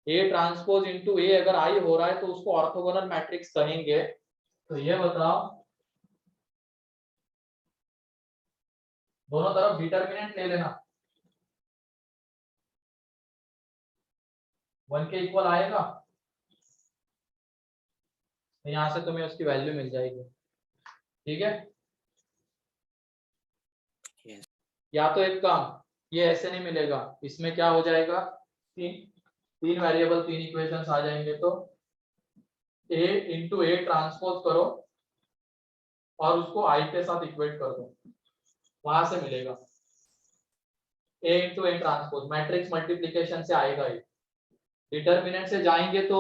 ए ट्रांसपोज इनटू ए अगर आई हो रहा है तो उसको ऑर्थोगोनल मैट्रिक्स कहेंगे। तो ये बताओ, दोनों तरफ डिटरमिनेंट ले लेना, 1 के इक्वल आएगा, तो यहां से तुम्हें उसकी वैल्यू मिल जाएगी। ठीक है, Yes. या तो एक काम, ये ऐसे नहीं मिलेगा, इसमें क्या हो जाएगा, तीन वेरिएबल, 3 इक्वेशंस आ जाएंगे, तो ए इंटू ए ट्रांसपोज करो और उसको आई के साथ इक्वेट कर दो, वहां से मिलेगा A into A transpose, matrix multiplication से आएगा ये। डिटरमिनेंट से जाएंगे तो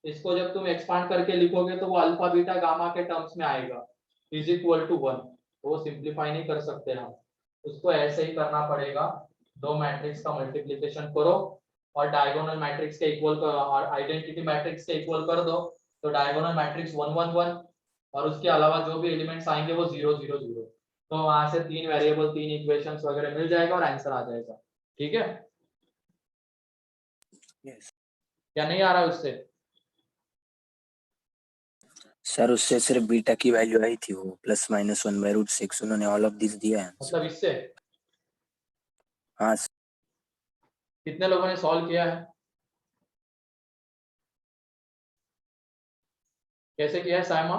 इसको जब तुम एक्सपांड करके लिखोगे तो वो अल्फा बीटा गामा के टर्म्स में आएगा, इज इक्वल टू 1, वो सिंप्लीफाई नहीं कर सकते हम, उसको ऐसे ही करना पड़ेगा। दो मैट्रिक्स का मल्टीप्लीकेशन करो और डायगोनल मैट्रिक्स के इक्वल कर, आइडेंटिटी मैट्रिक्स के इक्वल कर दो, तो डायगोनल मैट्रिक्स 1 1 1 और उसके अलावा जो भी एलिमेंट्स आएंगे वो 0 0 0, तो वहां से 3 वेरिएबल, 3 इक्वेशंस वगैरह मिल जाएगा और आंसर आ जाएगा। ठीक है, Yes. क्या नहीं आ रहा है उससे? सर उससे सिर्फ बीटा की वैल्यू आई थी, वो +-1/√6, उन्होंने ऑल ऑफ दिस दिया है। मतलब इससे हाँ कितने लोगों ने सॉल्व किया है, कैसे किया है साइमा?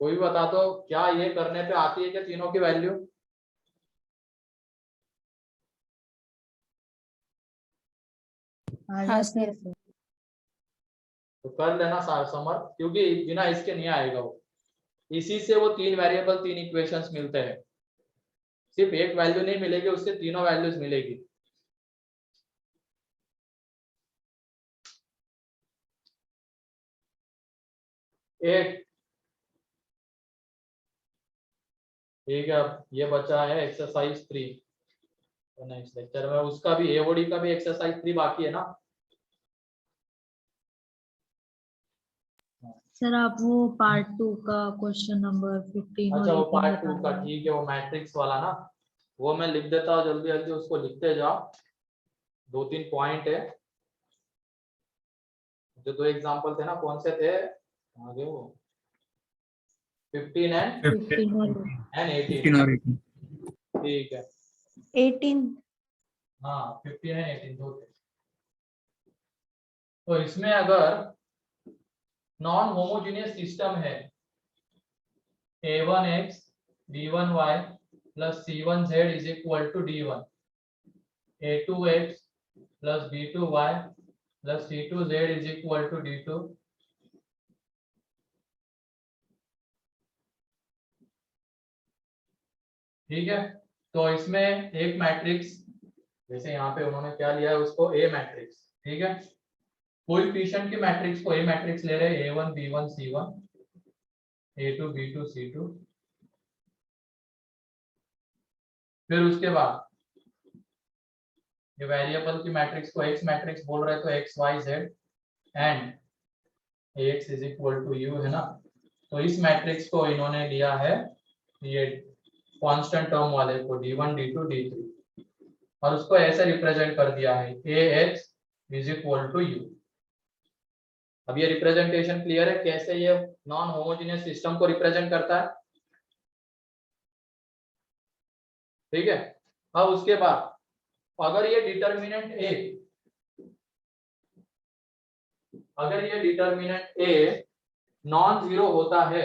कोई भी बता दो, क्या ये करने पे आती है क्या तीनों की वैल्यू? हाँ सर। तो कर लेना समर, क्योंकि बिना इसके नहीं आएगा वो, इसी से वो 3 वेरिएबल, 3 इक्वेशंस मिलते हैं, सिर्फ एक वैल्यू नहीं मिलेगी, उससे तीनों वैल्यूज मिलेगी। एक, ठीक है, अब ये बचा है एक्सरसाइज 3, तो नेक्स्ट लेक्चर में उसका भी, एओडी का भी एक्सरसाइज 3 बाकी है ना। सर आप वो पार्ट 2 का क्वेश्चन नंबर 15 और अच्छा, वो 18 पार्ट 2 बता का, रहे हैं। ठीक है, वो मैट्रिक्स वाला ना, वो मैं लिख देता हूँ, जल्दी जल्दी उसको लिखते जाओ, 2-3 पॉइंट है, जो 2 एग्जांपल थे ना, कौन से थे आगे, वो 15 एंड 15 और 18, 15 और 18। ठीक है, 18। हाँ 15 एंड 18 दो थे। तो इसमें अगर नॉन होमोजेनियस सिस्टम है, a1x b1y plus c1z is equal to d1, a2x plus b2y plus c2z is equal to d2, ठीक है। तो इसमें एक मैट्रिक्स, जैसे यहाँ पे उन्होंने क्या लिया है उसको ए मैट्रिक्स, ठीक है, कोएफिशिएंट की मैट्रिक्स को ए मैट्रिक्स ले रहे हैं, a1 b1 c1 a2 b2 c2, फिर उसके बाद ये वेरिएबल की मैट्रिक्स को एक्स मैट्रिक्स बोल रहे हैं, तो X Y Z and ax is equal to U है ना। तो इस मैट्रिक्स को इन्होंने लिया है ये कांस्टेंट टर्म वाले को, d1 d2 d3, और उसको ऐसे रिप्रेजेंट कर दिया है ax is equal to U. अब ये रिप्रेजेंटेशन क्लियर है कैसे ये नॉन होमोजेनियस सिस्टम को रिप्रेजेंट करता है, ठीक है। अब उसके बाद अगर ये डिटर्मिनेंट ए, अगर ये डिटर्मिनेंट ए नॉन जीरो होता है,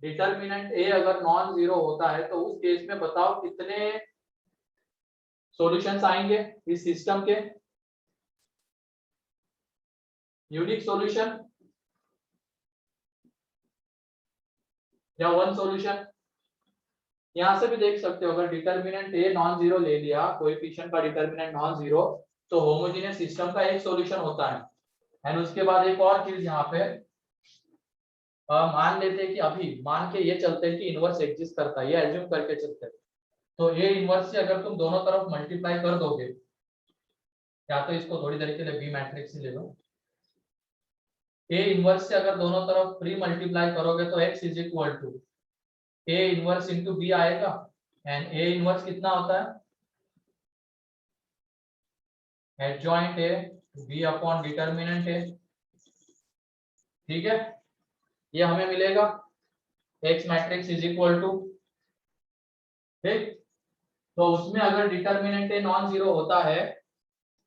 डिटर्मिनेंट ए अगर नॉन जीरो होता है तो उस केस में बताओ कितने सॉल्यूशंस आएंगे इस सिस्टम के? यूनिक सॉल्यूशन या वन सॉल्यूशन? यहां से भी देख सकते हो, अगर डिटर्मिनेंट ए नॉन जीरो ले लिया, कोएफिशिएंट का डिटर्मिनेंट नॉन जीरो, तो होमोजेनियस सिस्टम का एक सॉल्यूशन होता है। एंड उसके बाद एक और चीज यहाँ पे मान लेते हैं कि अभी मान के ये चलते हैं कि इनवर्स एग्जिस्ट करता है, ये एज्यूम करके चलते हैं, तो ए इनवर्स से अगर तुम दोनों तरफ मल्टीप्लाई कर दोगे, या तो इसको थोड़ी देर के लिए बी मैट्रिक्स ले लो, ए इनवर्स से अगर दोनों तरफ प्री मल्टीप्लाई करोगे तो x is equal to A inverse into B आएगा। एंड ए इनवर्स कितना होता है? Adjoint A B upon determinant A. ठीक है, ये हमें मिलेगा x matrix is equal to, ठीक, तो उसमें अगर डिटर्मिनेंट ए नॉन जीरो होता है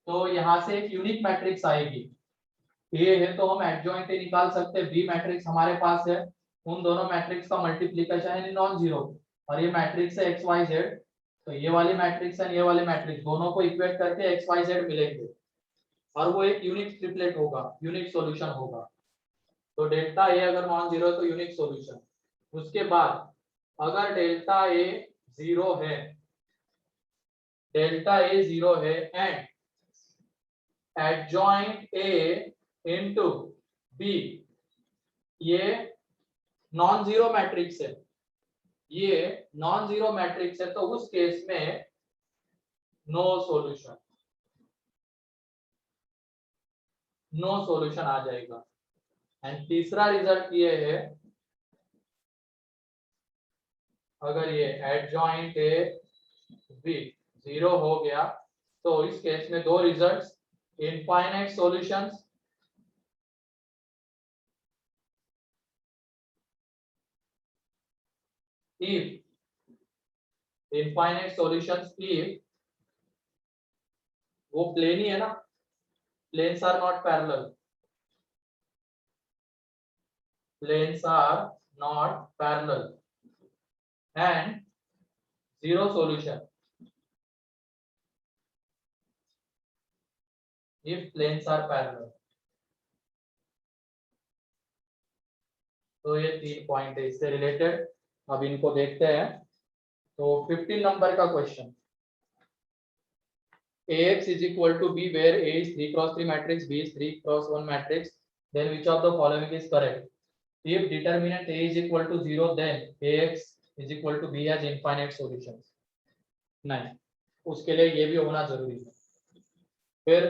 तो यहाँ से एक यूनिक मैट्रिक्स आएगी। ए है तो हम एडजॉइंट ए निकाल सकते हैं, बी मैट्रिक्स हमारे पास है, उन दोनों मैट्रिक्स का मल्टीप्लिकेशन है नॉन जीरो, और ये मैट्रिक्स है एक्स वाई जेड, तो ये वाली मैट्रिक्स है ये वाली मैट्रिक्स, दोनों को इक्वेट करके एक्स वाई जेड मिलेंगे और वो एक यूनिक ट्रिपलेट होगा, यूनिक सॉल्यूशन होगा। तो डेल्टा ए अगर नॉन जीरो है तो यूनिक सॉल्यूशन। उसके बाद अगर डेल्टा ए जीरो है, डेल्टा ए जीरो है and adjoint A into B ये नॉन जीरो मैट्रिक्स है, ये नॉन जीरो मैट्रिक्स है, तो उस केस में नो सॉल्यूशन, नो सॉल्यूशन आ जाएगा। एंड तीसरा रिजल्ट ये है, अगर ये एडजॉइंट ए बी जीरो हो गया तो इस केस में दो results, infinite solutions if infinite solutions if वो प्लेन ही है ना, planes are not parallel, planes are not parallel and zero solution if planes are parallel। तो ये 3 पॉइंट है इससे रिलेटेड, अब इनको देखते हैं। तो 15 नंबर का question, Ax is equal to B where A is 3 cross 3 matrix, B is 3 cross 1 matrix, then which of the following is correct? If determinant A is equal to 0 then Ax is equal to B has infinite solutions। नहीं, उसके लिए ये भी होना जरूरी है। फिर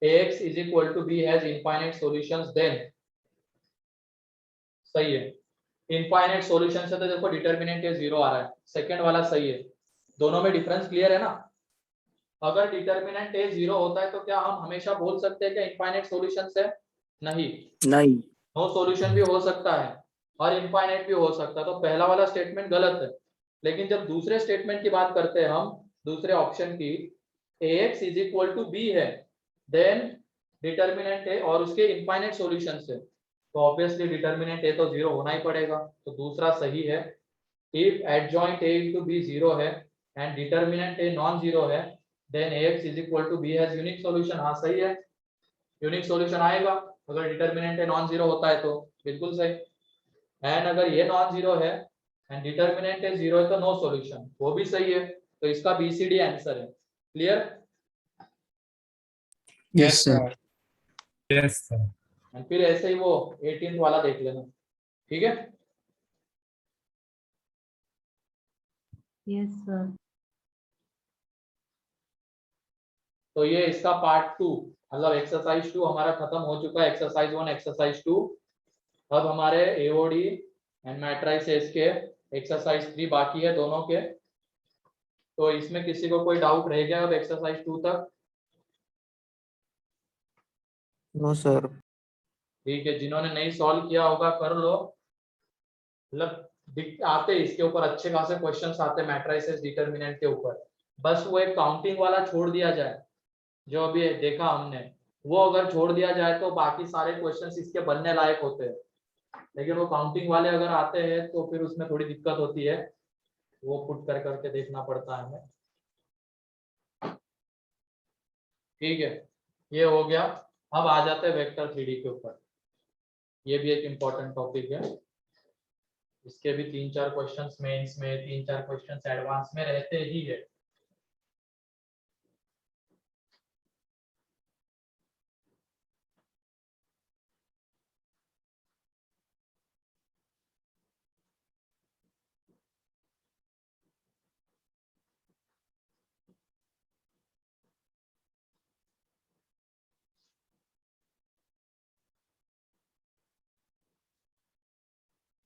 Ax is equal to B has infinite solutions then, सही है, इनफाइनाइट सॉल्यूशन से तो देखो डिटर्मिनेंट ए जीरो आ रहा है, सेकंड वाला सही है, दोनों में डिफरेंस क्लियर है ना। अगर डिटर्मिनेंट ए जीरो होता है तो क्या हम हमेशा बोल सकते हैं कि इनफाइनाइट सॉल्यूशन है? नहीं, नहीं, नो सॉल्यूशन भी हो सकता है और इनफाइनाइट भी हो सकता है, तो पहला वाला स्टेटमेंट गलत है। लेकिन जब दूसरे स्टेटमेंट की बात करते हैं हम, दूसरे ऑप्शन की, Ax is equal to B है, देन डिटर्मिनेंट ए और उसके इनफाइनाइट सॉल्यूशन से, तो ऑब्वियसली डिटर्मिनेंट ए तो जीरो होना ही पड़ेगा, तो दूसरा सही है। If adjoint A into B zero है and determinant A non zero है, then Ax is equal to B has unique solution. हाँ सही है, यूनिक सॉल्यूशन आएगा अगर डिटर्मिनेंट ए नॉन जीरो होता है तो, बिल्कुल सही। एंड अगर ये नॉन जीरो है एंड डिटर्मिनेंट ए जीरो है तो नो सॉल्यूशन, वो भी सही है, तो इसका BCD आंसर है। Clear? Yes sir. Yes, sir. And फिर ऐसे ही वो 18th वाला देख लेना, ठीक है? Yes sir. तो ये इसका पार्ट 2, मतलब एक्सरसाइज 2 हमारा खत्म हो चुका है, एक्सरसाइज 1 एक्सरसाइज 2। अब हमारे AOD एंड मैट्रिसेस के एक्सरसाइज 3 बाकी है दोनों के। तो इसमें किसी को कोई डाउट रह गया अब एक्सरसाइज 2 तक? No sir. ठीक है, जिन्होंने नहीं सॉल्व किया होगा कर लो, मतलब आते इसके ऊपर अच्छे खासे क्वेश्चंस आते हैं मैट्रिसेस डिटरमिनेंट के ऊपर, बस वो एक काउंटिंग वाला छोड़ दिया जाए जो अभी देखा हमने, वो अगर छोड़ दिया जाए तो बाकी सारे क्वेश्चंस इसके बनने लायक होते हैं। लेकिन वो काउंटिंग वाले अगर आते हैं तो फिर उसमें थोड़ी दिक्कत होती है, वो पुट कर करके देखना पड़ता है हमें। ठीक है, ये हो गया। अब आ जाते हैं वेक्टर 3D के ऊपर। ये भी एक इम्पोर्टेंट टॉपिक है, इसके भी 3-4 क्वेश्चंस मेंस में, 3-4 क्वेश्चंस एडवांस में रहते ही है।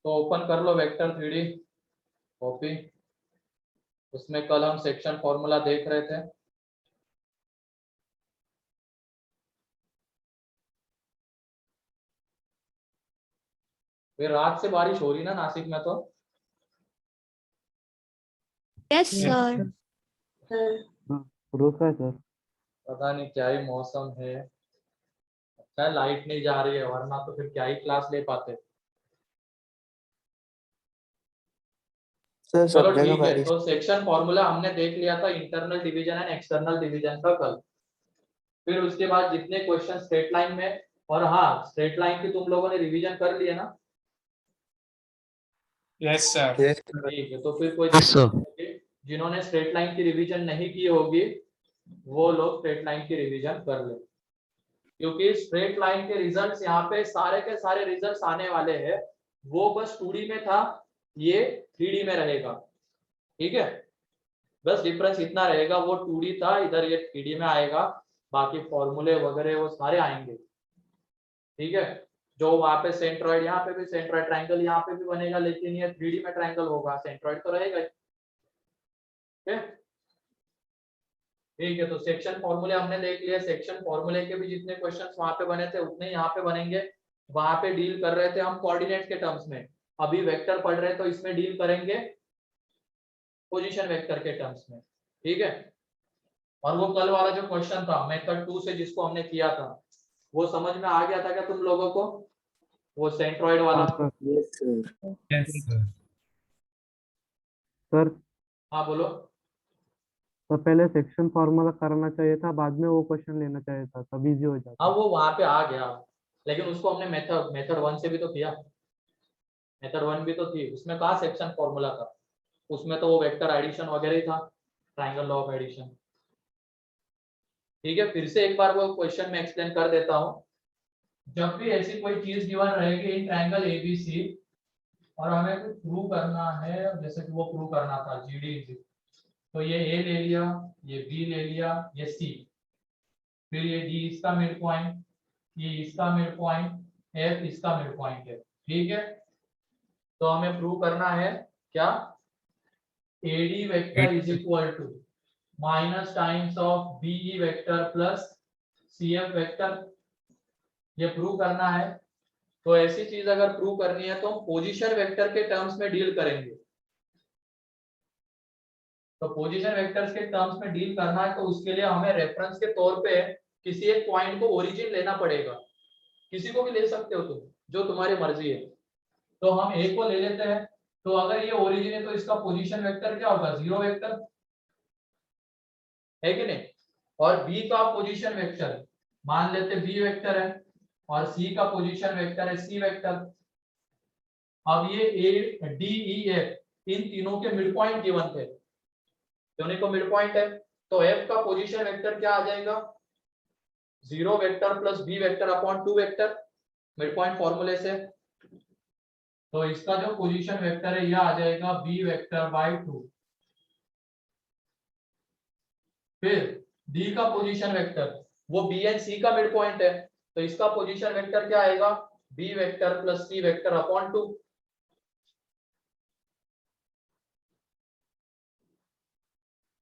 तो ओपन कर लो वेक्टर 3D कॉपी। उसमें कल हम सेक्शन फॉर्मूला देख रहे थे। फिर रात से बारिश हो रही ना नासिक में तो। Yes sir. रुका है सर। पता नहीं क्या ही मौसम है, अच्छा है लाइट नहीं जा रही है, वरना तो फिर क्या ही क्लास ले पाते। सर चलो सब जगह ठीक है, बारिश। तो सेक्शन फॉर्मूला हमने देख लिया था internal division and external division का कल। फिर उसके बाद जितने क्वेश्चन स्ट्रेट लाइन में, और हाँ स्ट्रेट लाइन की तुम लोगों ने रिवीजन कर लिए ना? Yes sir. ठीक है, तो फिर कोई दिक्कत नहीं होगी। जिन्होंने स्ट्रेट लाइन की रिवीजन नहीं की होगी वो लोग स्ट्रेट लाइन की रिवीजन कर ले, क्योंकि स्ट्रेट लाइन के रिजल्ट्स यहाँ पे सारे के सारे रिजल्ट्स आने वाले हैं। वो बस 2D में था, ये 3D में रहेगा। ठीक है, बस डिफरेंस इतना रहेगा, वो 2D था, इधर ये 3D में आएगा। बाकी फॉर्मूले वगैरह वो सारे आएंगे। ठीक है, जो वहां पे सेंट्रॉइड, यहाँ पे भी सेंट्रॉइड ट्रायंगल यहाँ पे भी बनेगा, लेकिन ये 3D में ट्रायंगल होगा, सेंट्रॉइड तो रहेगा ही। ठीक है, ठीक है, तो सेक्शन फॉर्मूले हमने देख लिया। सेक्शन फॉर्मूले के भी जितने क्वेश्चंस वहां पे बने थे उतने यहाँ पे बनेंगे। वहां पे डील कर रहे थे हम कोऑर्डिनेट के टर्म्स में, अभी वेक्टर पढ़ रहे हैं तो इसमें डील करेंगे पोजीशन वेक्टर के टर्म्स में। ठीक है, और वो कल वाला जो क्वेश्चन था मेथड 2 से जिसको हमने किया था, वो समझ में आ गया था क्या तुम लोगों को? वो सेंट्रॉइड वाला। Yes sir. Yes sir. Sir हाँ बोलो। तो पहले सेक्शन फॉर्मूला करना चाहिए था, बाद में वो क्वेश्चन लेना चाहिए था, तब इजी हो हाँ जाता। वो वहां पे आ गया, लेकिन उसको हमने मेथड मेथड 1 से भी तो किया। मेथड 1 भी तो थी, उसमें कहा सेक्शन फॉर्मूला था, उसमें तो वो वेक्टर एडिशन वगैरह ही था, ट्रायंगल लॉ ऑफ एडिशन। ठीक है, फिर से एक बार वो क्वेश्चन में एक्सप्लेन कर देता हूँ। जब भी ऐसी कोई चीज गिवन रहेगी इन ट्रायंगल एबीसी और हमें कुछ प्रूव करना है, जैसे कि वो प्रूव करना था जीडी, तो ये ए ले लिया, ये बी ले लिया, ये सी, फिर ये डी इसका मिड पॉइंट, ये इसका मिड पॉइंट, एफ इसका मिड पॉइंट है। ठीक है, तो हमें प्रूव करना है क्या? AD vector is equal to minus times of BE vector plus CF vector, ये प्रूव करना है। तो ऐसी चीज अगर प्रूव करनी है तो हम पोजीशन वेक्टर के टर्म्स में डील करेंगे। तो पोजीशन वेक्टर्स के टर्म्स में डील करना है तो उसके लिए हमें रेफरेंस के तौर पे किसी एक पॉइंट को ओरिजिन लेना पड़ेगा। किसी को भी ले सकते हो तुम, जो तुम्हारी मर्जी है। तो हम ए को ले लेते हैं, तो अगर ये ओरिजिन है तो इसका पोजीशन वेक्टर क्या होगा? 0 वेक्टर है कि नहीं? और बी का पोजीशन वेक्टर मान लेते बी वेक्टर है, और सी का पोजीशन वेक्टर है सी वेक्टर। अब ये ए डी ई एफ इन तीनों के मिड पॉइंट गिवन थे, दोनों को मिड पॉइंट है, तो एफ का पोजीशन वेक्टर क्या आ जाएगा? 0 vector plus B vector upon 2 vector, mid point फॉर्मूले से। तो इसका जो पोजीशन वेक्टर है यह आ जाएगा बी वेक्टर बाय 2। फिर डी का पोजीशन वेक्टर, वो बी एंड सी का मिड पॉइंट है, तो इसका पोजीशन वेक्टर क्या आएगा? B vector plus C vector upon 2।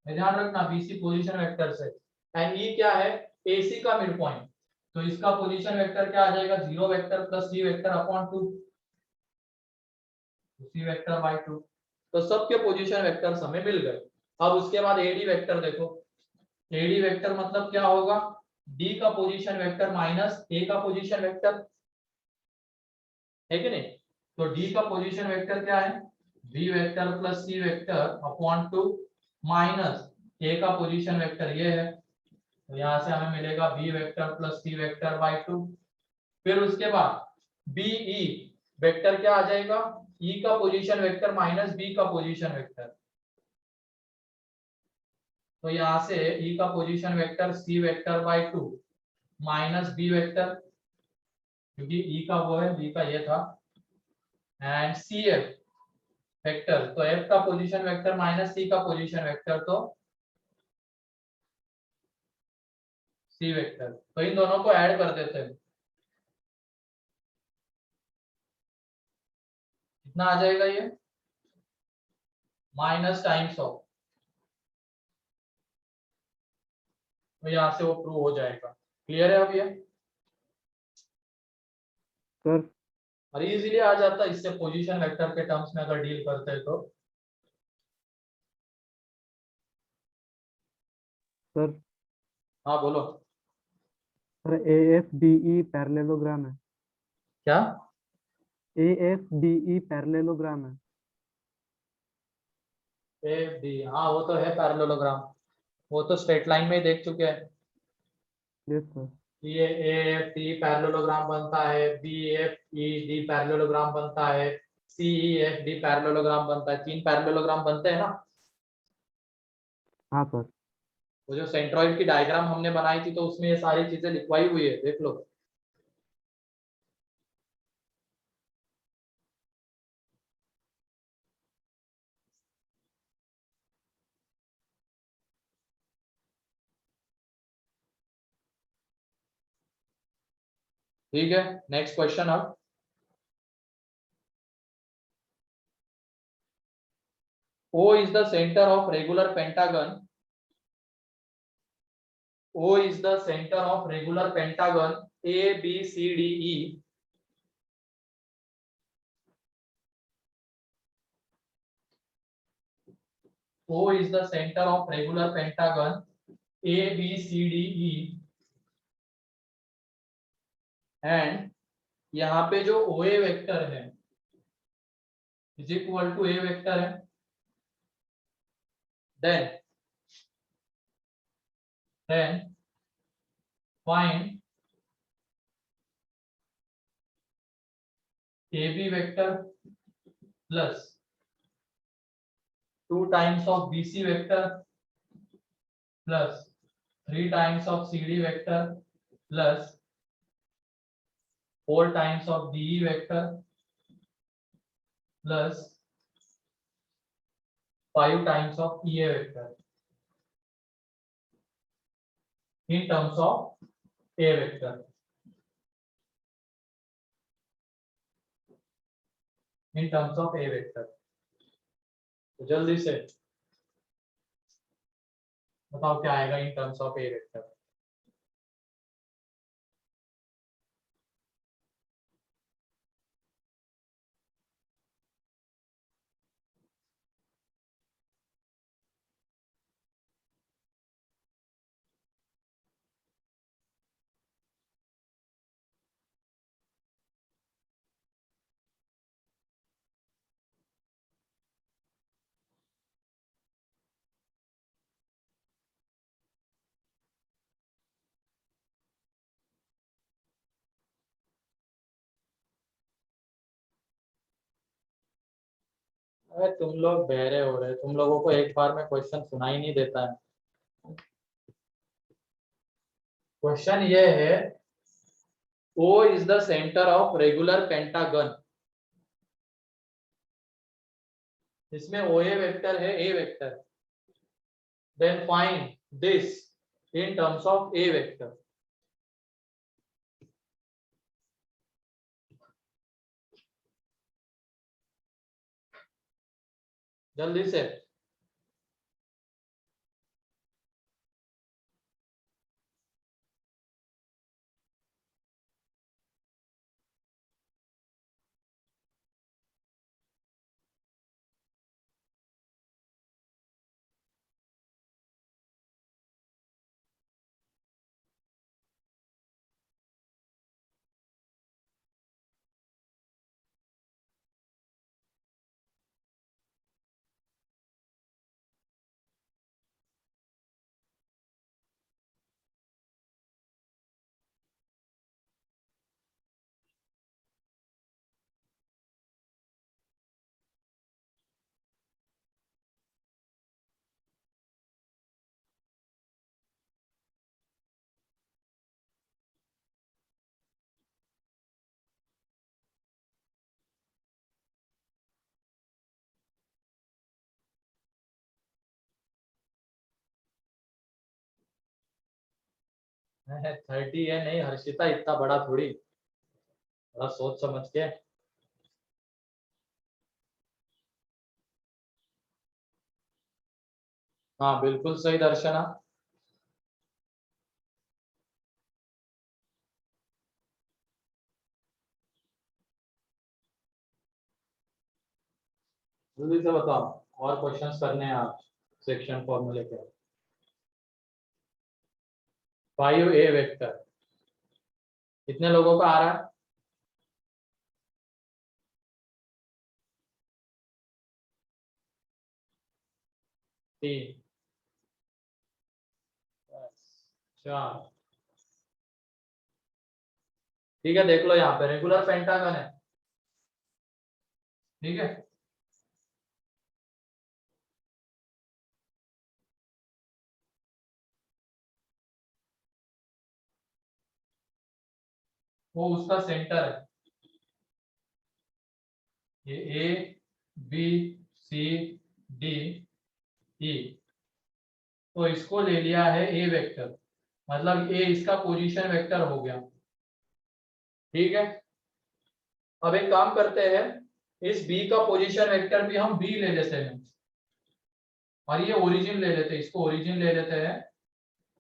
ध्यान रखना बीसी पोजीशन वेक्टर से। एंड ई क्या है? एसी का मिड पॉइंट, तो इसका पोजीशन वेक्टर क्या आ जाएगा? 0 vector plus C vector upon 2, C vector by 2। तो सबके पोजीशन वेक्टर्स हमें मिल गए। अब उसके बाद एडी वेक्टर देखो, एडी वेक्टर मतलब क्या होगा? डी का पोजीशन वेक्टर माइनस ए का पोजीशन वेक्टर, है कि नहीं? तो डी का पोजीशन वेक्टर क्या है, B vector plus C vector upon 2 minus A का पोजीशन वेक्टर ये है, तो यहाँ से हमें मिलेगा B vector plus C vector by 2। फिर उसके बाद बी ई वेक्टर क्या आ जाएगा, ई का पोजीशन वेक्टर माइनस बी का पोजीशन वेक्टर, तो यहाँ से ई का position vector C vector by 2 minus B vector, क्योंकि ई का वो है, बी का ये था, एंड सी एफ वेक्टर, तो एफ का पोजीशन वेक्टर माइनस सी का पोजीशन वेक्टर, तो सी वेक्टर। तो इन दोनों को ऐड कर देते हैं, कितना आ जाएगा ये, माइनस टाइम्स ऑफ, तो यहाँ से वो प्रूव हो जाएगा। क्लियर है अब ये, सर और इजीली आ जाता है इससे पोजीशन वेक्टर के टर्म्स में अगर डील करते हैं तो। सर हाँ बोलो। Sir A F D E parallelogram है। क्या, A F D E parallelogram है। ए बी, हाँ वो तो है पैरेललोग्राम, वो तो स्ट्रेट लाइन में ही देख चुके हैं। Yes sir. ये ए एफ डी पैरेललोग्राम बनता है, B F E D parallelogram बनता है, C E F D parallelogram बनता है, 3 पैरेललोग्राम बनते हैं ना। हाँ सर। वो जो सेंट्रॉइड की डायग्राम हमने बनाई थी तो उसमें ये सारी चीजें लिखवाई हुई है, देख लो। ठीक है, नेक्स्ट क्वेश्चन अब, O is the center of regular pentagon. O is the center of regular pentagon A B C D E. O is the center of regular pentagon A B C D E, and यहाँ पे जो OA vector है is equal to A vector है, then find AB vector plus 2 times of BC vector plus 3 times of CD vector plus 4 times of DE vector plus 5 times of EA vector in terms of A vector. In terms of A vector. तो जल्दी से बताओ क्या आएगा in terms of A vector. अरे तुम लोग बहरे हो रहे, तुम लोगों को एक बार में क्वेश्चन सुनाई नहीं देता है। क्वेश्चन ये है, O is the center of regular pentagon. इसमें OA वेक्टर है, A vector, then find this in terms of A vector. जल्दी से 30 है नहीं हर्षिता, इतना बड़ा थोड़ी, थोड़ा सोच समझ के। हाँ बिल्कुल सही दर्शना। जल्दी से बताओ, और क्वेश्चंस करने हैं आप सेक्शन फॉर्मूले के। 5a वेक्टर कितने लोगों का आ रहा है? तीन, चार। ठीक है, देख लो यहाँ पे रेगुलर पेंटागन है। ठीक है, वो उसका सेंटर है, ये A B C D E, तो इसको ले लिया है ए वेक्टर, मतलब ए इसका पोजीशन वेक्टर हो गया। ठीक है, अब एक काम करते हैं, इस बी का पोजीशन वेक्टर भी हम बी ले लेते हैं, और ये ओरिजिन ले लेते हैं, इसको ओरिजिन ले लेते हैं।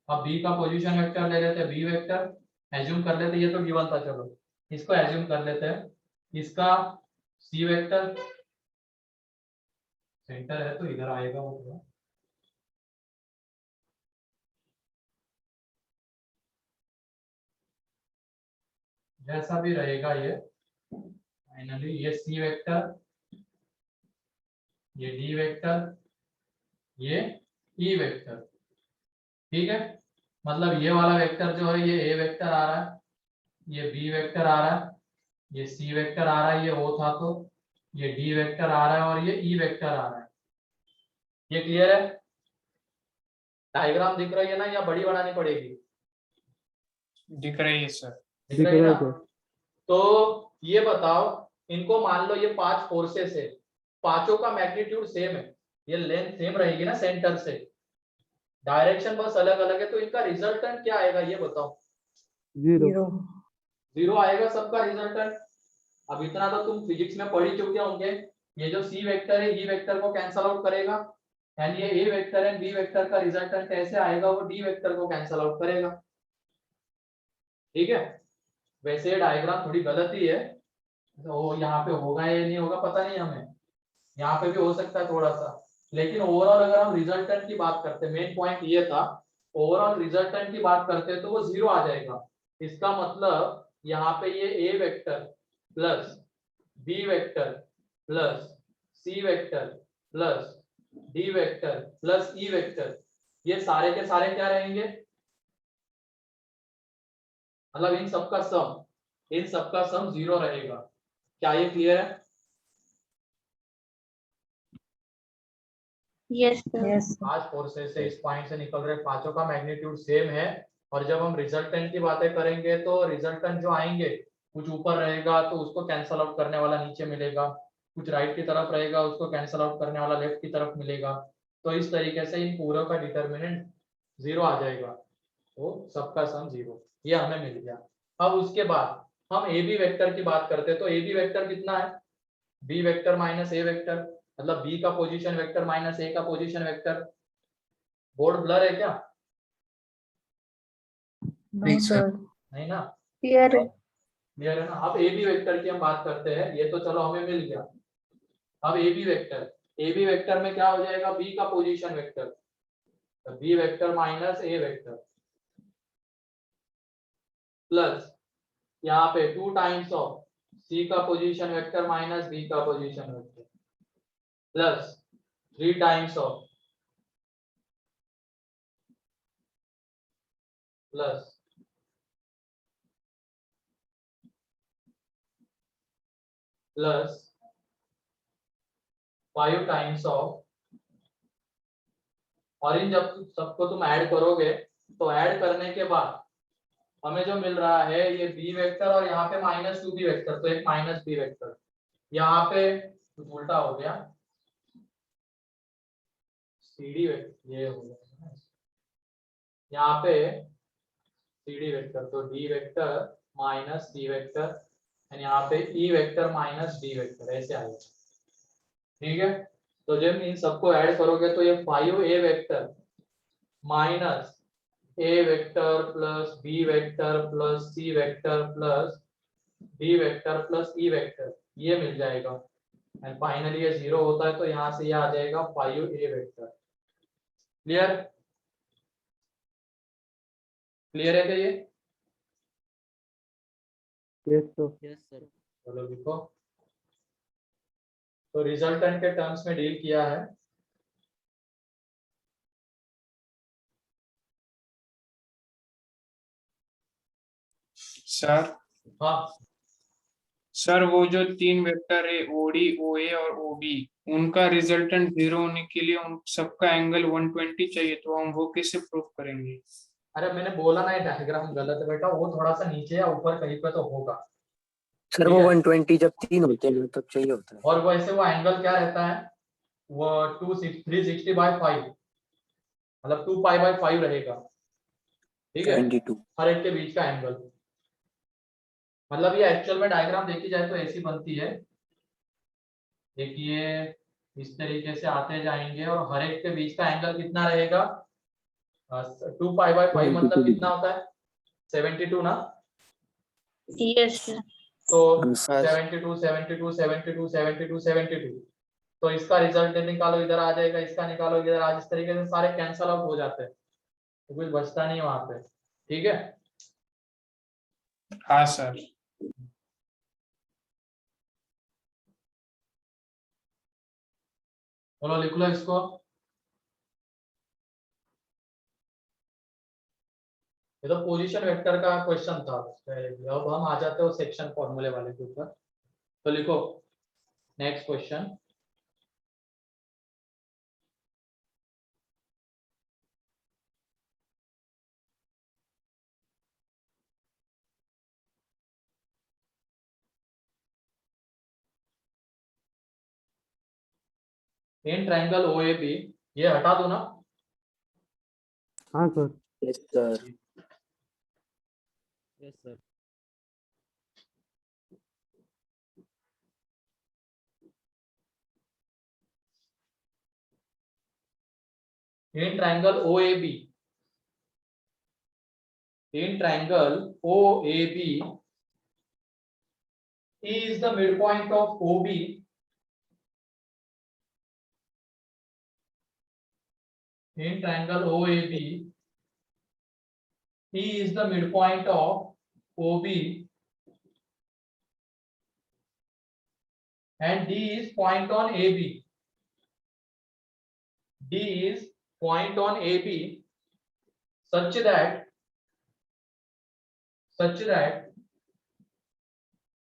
अब बी का पोजीशन वेक्टर ले लेते हैं, बी वेक्टर एज्यूम कर लेते हैं, ये तो गिवन था, चलो इसको एज्यूम कर लेते हैं। इसका सी वेक्टर सेंटर है तो इधर आएगा वो तो। जैसा भी रहेगा ये फाइनली, ये सी वेक्टर, ये डी वेक्टर, ये ई वेक्टर। ठीक है, मतलब ये वाला वेक्टर जो है ये ए वेक्टर आ रहा है, ये बी वेक्टर आ रहा है, ये सी वेक्टर आ रहा है, ये ओ था तो, ये डी वेक्टर आ रहा है और ये ई वेक्टर आ रहा है। ये क्लियर है? डायग्राम दिख रही है ना, या बड़ी बनानी पड़ेगी? दिख रही है सर। दिख दिख रही है रहा है ना? सर। तो ये बताओ, इनको मान लो ये 5 फोर्सेस है, पांचों का मैग्नीट्यूड सेम है, ये लेंथ सेम रहेगी ना सेंटर से, डायरेक्शन बस अलग अलग है, तो इनका रिजल्टेंट क्या आएगा ये बताओ? 0। 0 आएगा सबका रिजल्टेंट। अब इतना तो तुम फिजिक्स में पढ़ ही चुके होंगे, ये जो सी वेक्टर है ई वेक्टर को कैंसल आउट करेगा, एंड ये A vector and B vector का रिजल्टेंट कैसे आएगा, वो डी वेक्टर को कैंसल आउट करेगा। ठीक है, वैसे ये डायग्राम थोड़ी गलत ही है, तो यहाँ पे होगा या नहीं होगा पता नहीं हमें, यहाँ पे भी हो सकता है थोड़ा सा, लेकिन ओवरऑल अगर हम रिजल्टेंट की बात करते, मेन पॉइंट ये था, ओवरऑल रिजल्टेंट की बात करते तो वो 0 आ जाएगा। इसका मतलब यहाँ पे ये A vector plus B vector plus C vector plus D vector plus E vector, ये सारे के सारे क्या रहेंगे, मतलब इन सबका सम 0 रहेगा। क्या ये क्लियर है? Yes sir. यस 5 फोर्सेस से इस पॉइंट से निकल रहे, पांचों का मैग्नीट्यूड सेम है, और जब हम रिजल्टेंट की बातें करेंगे तो रिजल्टेंट जो आएंगे, कुछ ऊपर रहेगा तो उसको कैंसल आउट करने वाला नीचे मिलेगा, कुछ राइट की तरफ रहेगा उसको कैंसल आउट करने वाला लेफ्ट की तरफ मिलेगा, तो इस तरीके से इन पूरों का डिटर्मिनेंट 0 आ जाएगा, तो सबका सम 0, ये हमें मिल गया। अब उसके बाद हम ए बी वेक्टर की बात करते हैं, तो ए बी वेक्टर कितना है, B vector minus A vector, मतलब बी का पोजीशन वेक्टर माइनस ए का पोजीशन वेक्टर। बोर्ड ब्लर है क्या? No sir. नहीं ना? क्लियर है। क्लियर है ना? अब ए बी वेक्टर की हम बात करते हैं, ये तो चलो हमें मिल गया। अब ए बी वेक्टर में क्या हो जाएगा, बी का पोजीशन वेक्टर, तो B vector minus A vector plus यहाँ पे 2 टाइम्स ऑफ सी का पोजीशन वेक्टर माइनस बी का position vector plus 3 times of plus 5 times of, और इन जब सबको तुम ऐड करोगे तो ऐड करने के बाद हमें जो मिल रहा है ये बी वेक्टर, और यहाँ पे माइनस 2 बी वेक्टर, तो एक माइनस बी वेक्टर, यहाँ पे कुछ उल्टा हो गया, सी डी वेक्टर ये हो गया, यहाँ पे सी डी वेक्टर, तो D vector minus C vector and यहाँ पे E vector minus D vector ऐसे आएगा। ठीक है, तो जब इन सबको ऐड करोगे तो ये 5a vector minus A vector plus B vector plus C vector plus D vector plus E vector ये मिल जाएगा एंड फाइनली ये 0 होता है तो यहाँ से ये आ जाएगा 5a वेक्टर। क्लियर, क्लियर है क्या ये? Yes sir. चलो लिखो, तो रिजल्टेंट के टर्म्स में डील किया है। सर हाँ सर वो जो तीन वेक्टर है ओडी ओए और ओबी, उनका रिजल्टेंट 0 होने के लिए उन सबका एंगल 120 चाहिए, तो हम वो कैसे प्रूव करेंगे? अरे मैंने बोला ना ये डायग्राम गलत है बेटा, वो थोड़ा सा नीचे या ऊपर कहीं पे तो होगा। सर वो 120 जब 3 होते हैं तब चाहिए होता है। और वैसे वो एंगल क्या रहता है, वो 360/5 मतलब 2π/5 रहेगा। ठीक है, 72। हर एक के बीच का एंगल, मतलब ये एक्चुअल में डायग्राम देखी जाए तो ऐसी बनती है। देखिए इस तरीके से आते जाएंगे और हर एक के बीच का एंगल कितना रहेगा, 2π/5 मतलब कितना होता है 72 ना। Yes sir. तो सर 72 72 72 72 72, तो इसका रिजल्ट निकालो इधर आ जाएगा, इसका निकालो इधर आज, इस तरीके से सारे कैंसल आउट हो जाते हैं तो कुछ बचता नहीं वहां पे। ठीक है, हाँ सर। चलो लिख लो इसको। ये तो पोजीशन वेक्टर का क्वेश्चन था, अब हम आ जाते हो सेक्शन फॉर्मूले वाले के ऊपर। तो लिखो next question, in triangle OAB, ये हटा दो ना। हाँ sir. Yes sir. In triangle OAB, in triangle OAB, E is the midpoint of OB in triangle OAB, E is the midpoint of OB and D is point on AB. D is point on AB such that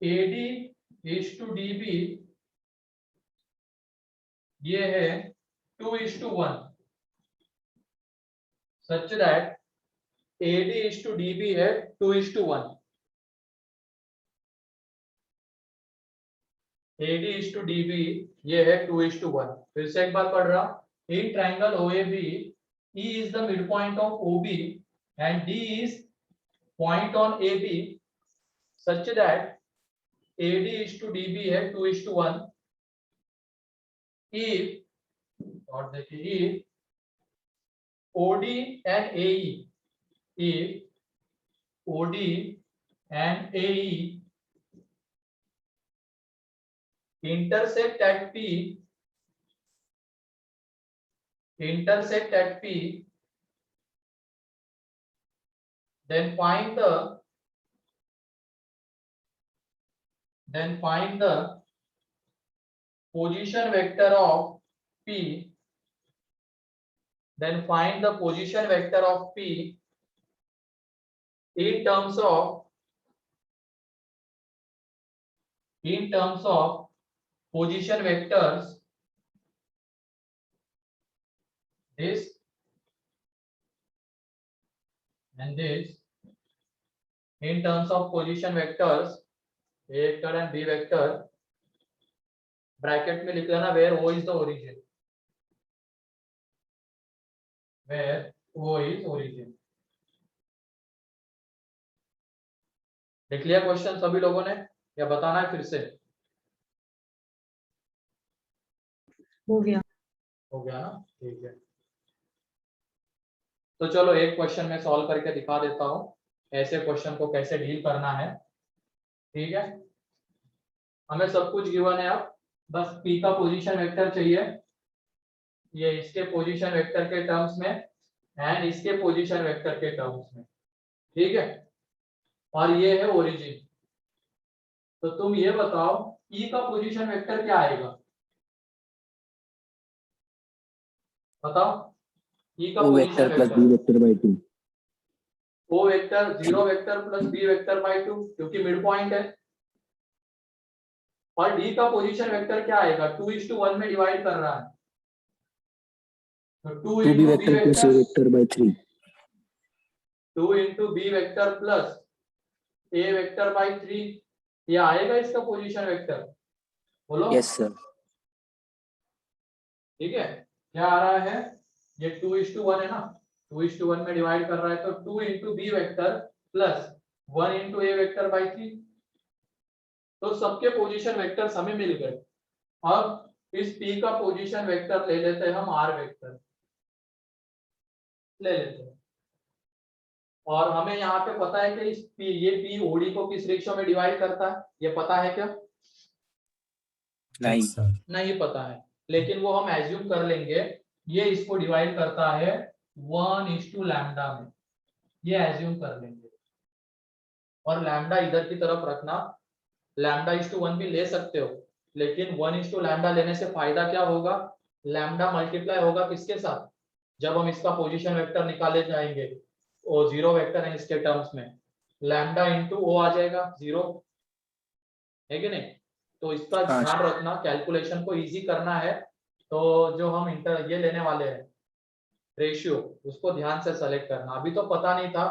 AD is to DB ये है 2:1, such that AD is to DB है 2:1, AD is to DB ये है 2:1। फिर से एक बार पढ़ रहा, in triangle OAB E is the midpoint of OB and D is point on AB such that AD is to DB है 2:1 if, और देखिए if OD and AE, if OD and AE intersect at P, then find the position vector of P, then find the position vector of P in terms of position vectors this and this, in terms of position vectors A vector and B vector, bracket में लिख लेना where O is the origin, where O is origin। लिख लिया question सभी लोगों ने या बताना है फिर से? हो गया। हो गया ना, ठीक है। तो चलो एक क्वेश्चन में सॉल्व करके दिखा देता हूँ ऐसे क्वेश्चन को कैसे डील करना है। ठीक है, हमें सब कुछ गिवन है, अब बस p का पोजीशन वेक्टर चाहिए, ये इसके पोजीशन वेक्टर के टर्म्स में एंड इसके पोजीशन वेक्टर के टर्म्स में। ठीक है, और ये है ओरिजिन। तो तुम ये बताओ e का पोजीशन वेक्टर क्या आएगा, बताओ e का O position vector plus vector. B vector by 2। O vector 0 vector plus B vector by 2 क्योंकि मिड पॉइंट है। और डी का पोजीशन वेक्टर क्या आएगा, 2:1 में डिवाइड कर रहा है, तो 2 2 B into b vector plus A vector, vector by 3। 2 into b vector plus a vector by 3, ये आएगा इसका पोजीशन वेक्टर, बोलो। Yes sir. ठीक है, क्या आ रहा है, ये 2:1 है ना, 2:1 में डिवाइड कर रहा है, तो 2 into b vector plus 1 into a vector by 3। तो सबके पोजीशन वेक्टर हमें मिल गए। अब इस p का पोजीशन वेक्टर ले लेते हैं हम r वेक्टर ले लेते हैं, और हमें यहाँ पे पता है कि इस p, ये p ओडी को किस रेशियो में डिवाइड करता है, ये पता है क्या? नहीं नहीं पता है, लेकिन वो हम एज्यूम कर लेंगे ये इसको डिवाइड करता है 1:λ में, ये एज्यूम कर लेंगे। और लैम्डा इधर की तरफ रखना, λ:1 भी ले सकते हो, लेकिन 1:λ लेने से फायदा क्या होगा, लैम्डा मल्टीप्लाई होगा किसके साथ, जब हम इसका पोजीशन वेक्टर निकाले जाएंगे, वो 0 वेक्टर है इसके टर्म्स में, लैम्डा इंटू ओ आ जाएगा 0, है कि नहीं? तो इसका हाँ ध्यान रखना, कैलकुलेशन को इजी करना है तो जो हम इंटर ये लेने वाले हैं रेशियो, उसको ध्यान से सेलेक्ट करना। अभी तो पता नहीं था,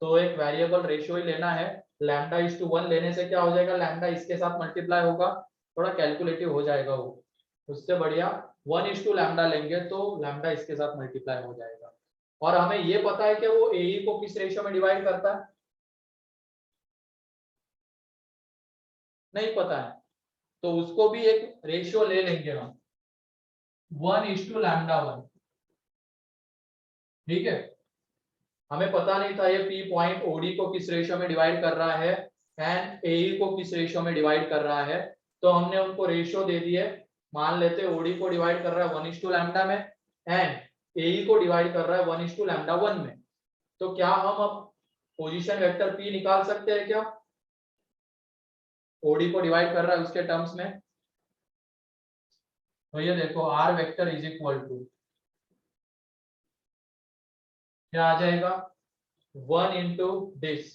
तो एक वेरिएबल रेशियो ही लेना है, λ:1 लेने से क्या हो जाएगा, लैम्डा इसके साथ मल्टीप्लाई होगा, थोड़ा कैलकुलेटिव हो जाएगा वो, उससे बढ़िया 1:λ लेंगे तो लैम्डा इसके साथ मल्टीप्लाई हो जाएगा। और हमें ये पता है कि वो ए को किस रेशियो में डिवाइड करता है, नहीं पता है, तो उसको भी एक रेशियो ले लेंगे हम 1:λ1। ठीक है, हमें पता नहीं था ये p पॉइंट ओडी को किस रेशियो में डिवाइड कर रहा है एंड ए को किस रेशियो में डिवाइड कर रहा है, तो हमने उनको रेशियो दे दिए। मान लेते ओडी को डिवाइड कर रहा है 1:λ में एंड ए को डिवाइड कर रहा है 1:λ1 में। तो क्या हम अब पोजीशन वेक्टर p निकाल सकते हैं क्या, ओडी को डिवाइड कर रहा है उसके टर्म्स में? तो ये देखो r vector is equal to क्या आ जाएगा, 1 into this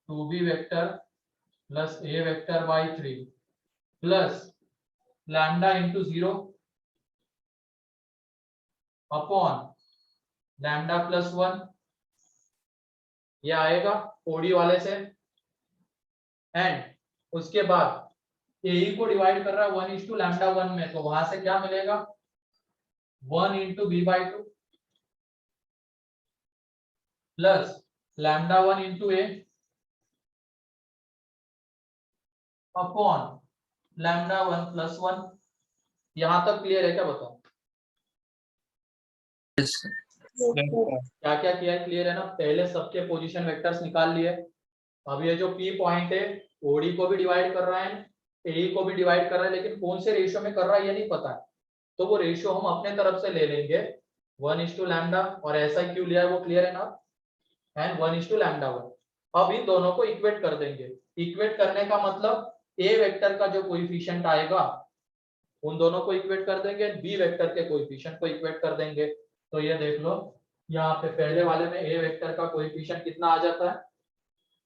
2b vector plus a vector by 3 plus lambda into 0 upon lambda plus 1, ये आएगा ओडी वाले से, एंड उसके बाद ए को डिवाइड कर रहा है 1:λ1 में, तो वहां से क्या मिलेगा 1 into b/2 plus λ1 into a upon λ1 plus 1। यहां तक क्लियर है क्या, बताओ क्या क्या किया है, क्लियर है ना? पहले सबके पोजीशन वेक्टर्स निकाल लिए, अब ये जो p पॉइंट है ओडी को भी डिवाइड कर रहा है, ए को भी डिवाइड कर रहा है, लेकिन कौन से रेशियो में कर रहा है ये नहीं पता है, तो वो रेशियो हम अपने तरफ से ले लेंगे 1:λ, और ऐसा क्यों लिया है वो क्लियर है ना, एंड 1:λ1। अब इन दोनों को इक्वेट कर देंगे, इक्वेट करने का मतलब ए वेक्टर का जो कोएफिशिएंट आएगा उन दोनों को इक्वेट कर देंगे, बी वेक्टर के कोएफिशिएंट को इक्वेट कर देंगे। तो ये देख लो यहाँ पे पहले वाले में ए वेक्टर का कोएफिशिएंट कितना आ जाता है,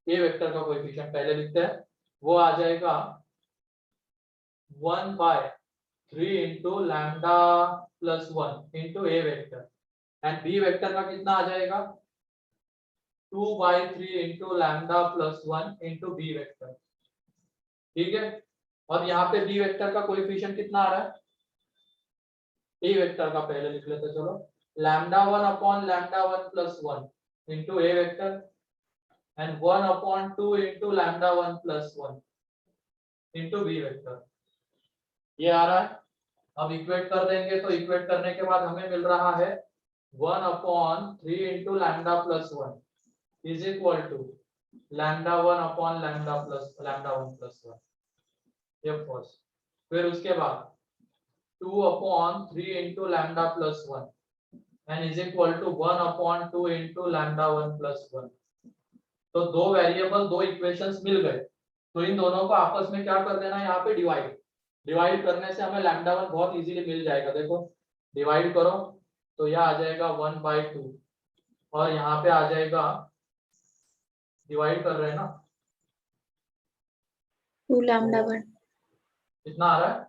ए वेक्टर का कोएफिशिएंट पहले लिखते हैं, वो आ जाएगा 1/3 into lambda plus 1 into A vector, and B vector का कितना आ जाएगा 2/3 into lambda plus 1 into B vector. ठीक है, और यहाँ पे बी वेक्टर का कोएफिशिएंट कितना आ रहा है, ए वेक्टर का पहले लिख लेते चलो, λ1 upon λ1 plus 1 into A vector and 1/2 into lambda 1 plus 1 into v vector. ये आ रहा है। अब इक्वेट कर देंगे तो इक्वेट करने के बाद हमें मिल रहा है 1/3 into lambda plus 1 is equal to lambda 1 upon lambda 1 plus 1। ये फर्स्ट। फिर उसके बाद 2/3 into lambda plus 1 and is equal to 1/2 into lambda 1 plus 1। तो दो वेरिएबल, दो इक्वेशंस मिल गए, तो इन दोनों को आपस में क्या कर देना है, यहाँ पे डिवाइड करने से हमें लैम्डा 1 बहुत इजीली मिल जाएगा। देखो डिवाइड करो तो यह आ जाएगा 1/2 और यहाँ पे आ जाएगा, डिवाइड कर रहे हैं ना, 2 lambda 1 कितना आ रहा है,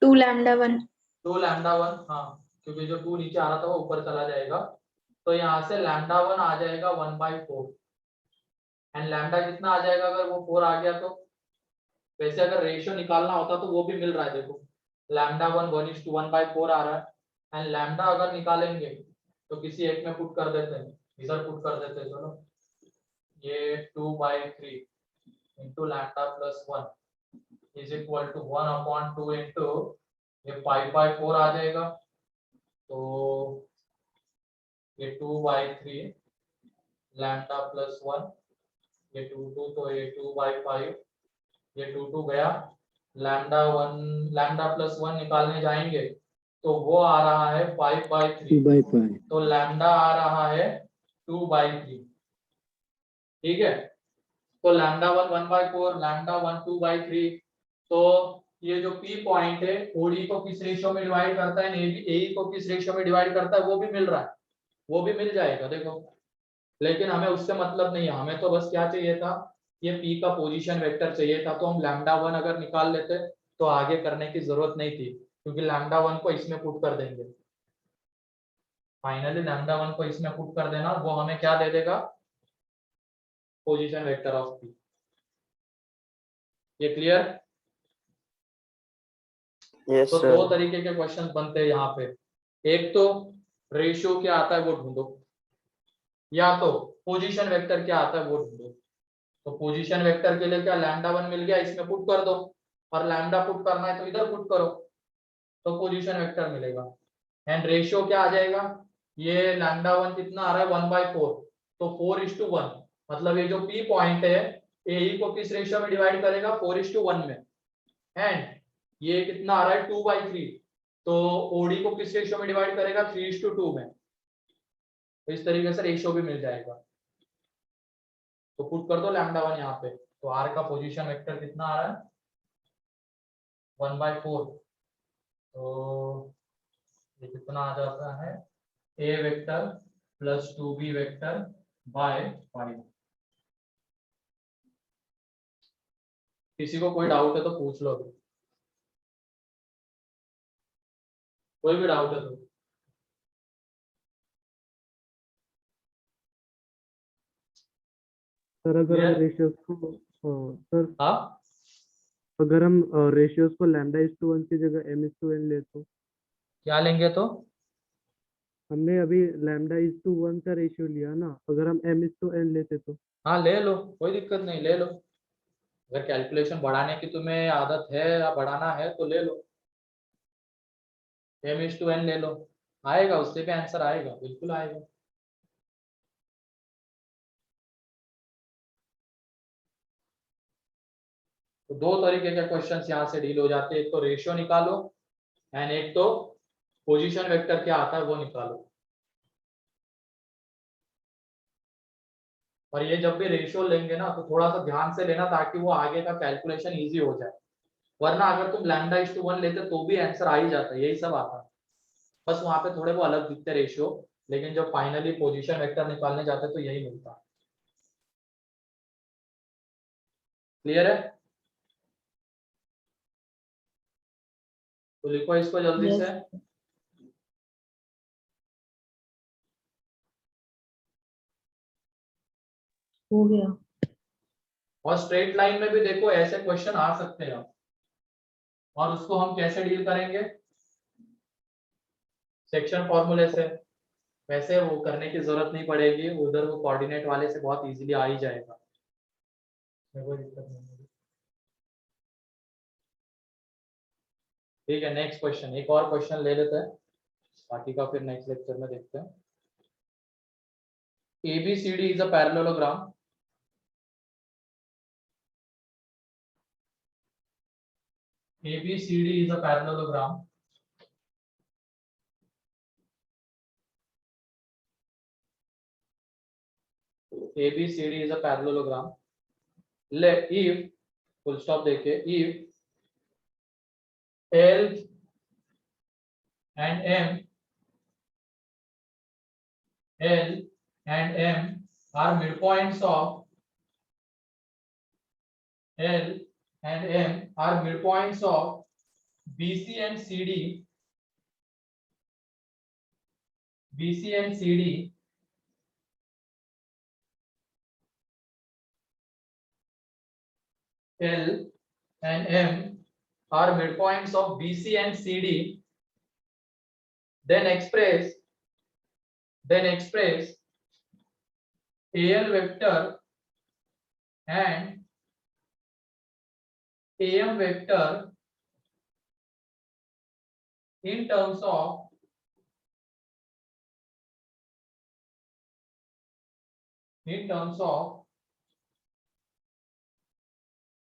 2 lambda 1 2 लैम्डा 1। हाँ, क्योंकि जो 2 नीचे आ रहा था वो ऊपर चला जाएगा, तो यहाँ से लैम्डा 1 आ जाएगा 1/4 एंड लैम्डा कितना आ जाएगा अगर वो 4 आ गया तो। वैसे अगर रेशियो निकालना होता तो वो भी मिल रहा है, देखो लैम्डा 1 1:1/4 आ रहा है एंड लैम्डा अगर निकालेंगे तो किसी एक में पुट कर देते हैं, इधर पुट कर देते हैं। चलो ये 2/3 into lambda plus 1 is equal to 1/2 into ये 5/4 आ जाएगा, तो ये 2/3 lambda plus 1, ये 2 तो ये 2/5, ये 2 गया, lambda plus 1 निकालने जाएंगे तो वो आ रहा है 5/3, 2/5 तो लैम्डा आ रहा है 2/3। ठीक है, तो लैम्डा 1 1/4, लैम्डा 1 2/3। तो ये जो पी पॉइंट है ओडी को किस रेशियो में डिवाइड करता है, एई को किस रेशियो में डिवाइड करता है, वो भी मिल रहा है, वो भी मिल जाएगा। देखो लेकिन हमें उससे मतलब नहीं है, हमें तो बस क्या चाहिए था, ये पी का पोजीशन वेक्टर चाहिए था। तो हम लैम्डा 1 अगर निकाल लेते तो आगे करने की जरूरत नहीं थी, क्योंकि लैम्डा 1 को इसमें पुट कर देंगे। फाइनली लैम्डा 1 को इसमें पुट कर देना, वो हमें क्या दे देगा, पोजीशन वेक्टर ऑफ पी। ये क्लियर? यस तो सर। दो तरीके के क्वेश्चन बनते हैं यहाँ पे, एक तो रेशियो क्या आता है वो ढूंढो, या तो पोजीशन वेक्टर क्या आता है वो ढूंढो। तो पोजीशन वेक्टर के लिए क्या, लैम्डा 1 मिल गया, इसमें पुट कर दो, और लैम्डा पुट करना है तो इधर पुट करो, तो पोजीशन वेक्टर मिलेगा। एंड रेशियो क्या आ जाएगा, ये लैम्डा 1 कितना आ रहा है 1/4, तो 4:1, मतलब ये जो पी पॉइंट है ए को किस रेशियो में डिवाइड करेगा, 4:1 में। एंड ये कितना आ रहा है 2/3, तो ओडी को किस रेशियो में डिवाइड करेगा, 3:2 में। तो इस तरीके से रेशियो भी मिल जाएगा। तो पुट कर दो लैम्डा 1 यहाँ पे, तो आर का पोजीशन वेक्टर कितना आ रहा है 1/4, तो ये कितना आ जाता है, A vector plus 2b vector by 5। किसी को कोई डाउट है तो पूछ लो, कोई भी डाउट है तो। सर अगर हम Clear? रेशियोज को सर हाँ, अगर हम रेशियोज को λ:1 की जगह m:n ले तो क्या लेंगे तो, हमने अभी λ:1 का रेशियो लिया ना, अगर हम m:n लेते तो हाँ ले लो, कोई दिक्कत नहीं, ले लो। अगर कैलकुलेशन बढ़ाने की तुम्हें आदत है या बढ़ाना है तो ले लो, m:n ले लो, आएगा, उससे भी आंसर आएगा, बिल्कुल आएगा। तो दो तरीके के क्वेश्चंस यहाँ से डील हो जाते हैं, एक तो रेशियो निकालो एंड एक तो पोजीशन वेक्टर क्या आता है वो निकालो। और ये जब भी रेशियो लेंगे ना तो थोड़ा सा ध्यान से लेना, ताकि वो आगे का कैलकुलेशन इजी हो जाए, वरना अगर तुम λ:1 लेते तो भी आंसर आ ही जाता है, यही सब आता है। बस वहां पे थोड़े वो अलग दिखते रेशियो, लेकिन जब फाइनली पोजीशन वेक्टर निकालने जाते तो यही मिलता है। क्लियर है? तो लिखो इसको जल्दी Yes. से। हो गया। और स्ट्रेट लाइन में भी देखो ऐसे क्वेश्चन आ सकते हैं, और उसको हम कैसे डील करेंगे, सेक्शन फॉर्मूले से। वैसे वो करने की जरूरत नहीं पड़ेगी, उधर वो कोऑर्डिनेट वाले से बहुत इजीली आ ही जाएगा, कोई दिक्कत नहीं होगी। ठीक है, नेक्स्ट क्वेश्चन, एक और क्वेश्चन ले लेते हैं, बाकी का फिर नेक्स्ट लेक्चर में देखते हैं। ABCD is a parallelogram. ABCD is a parallelogram. ABCD is a parallelogram. Let if full stop देके if L and M are midpoints of L and M are midpoints of BC and CD. BC and CD L and M are midpoints of BC and CD, then express AL vector and AM vector in terms of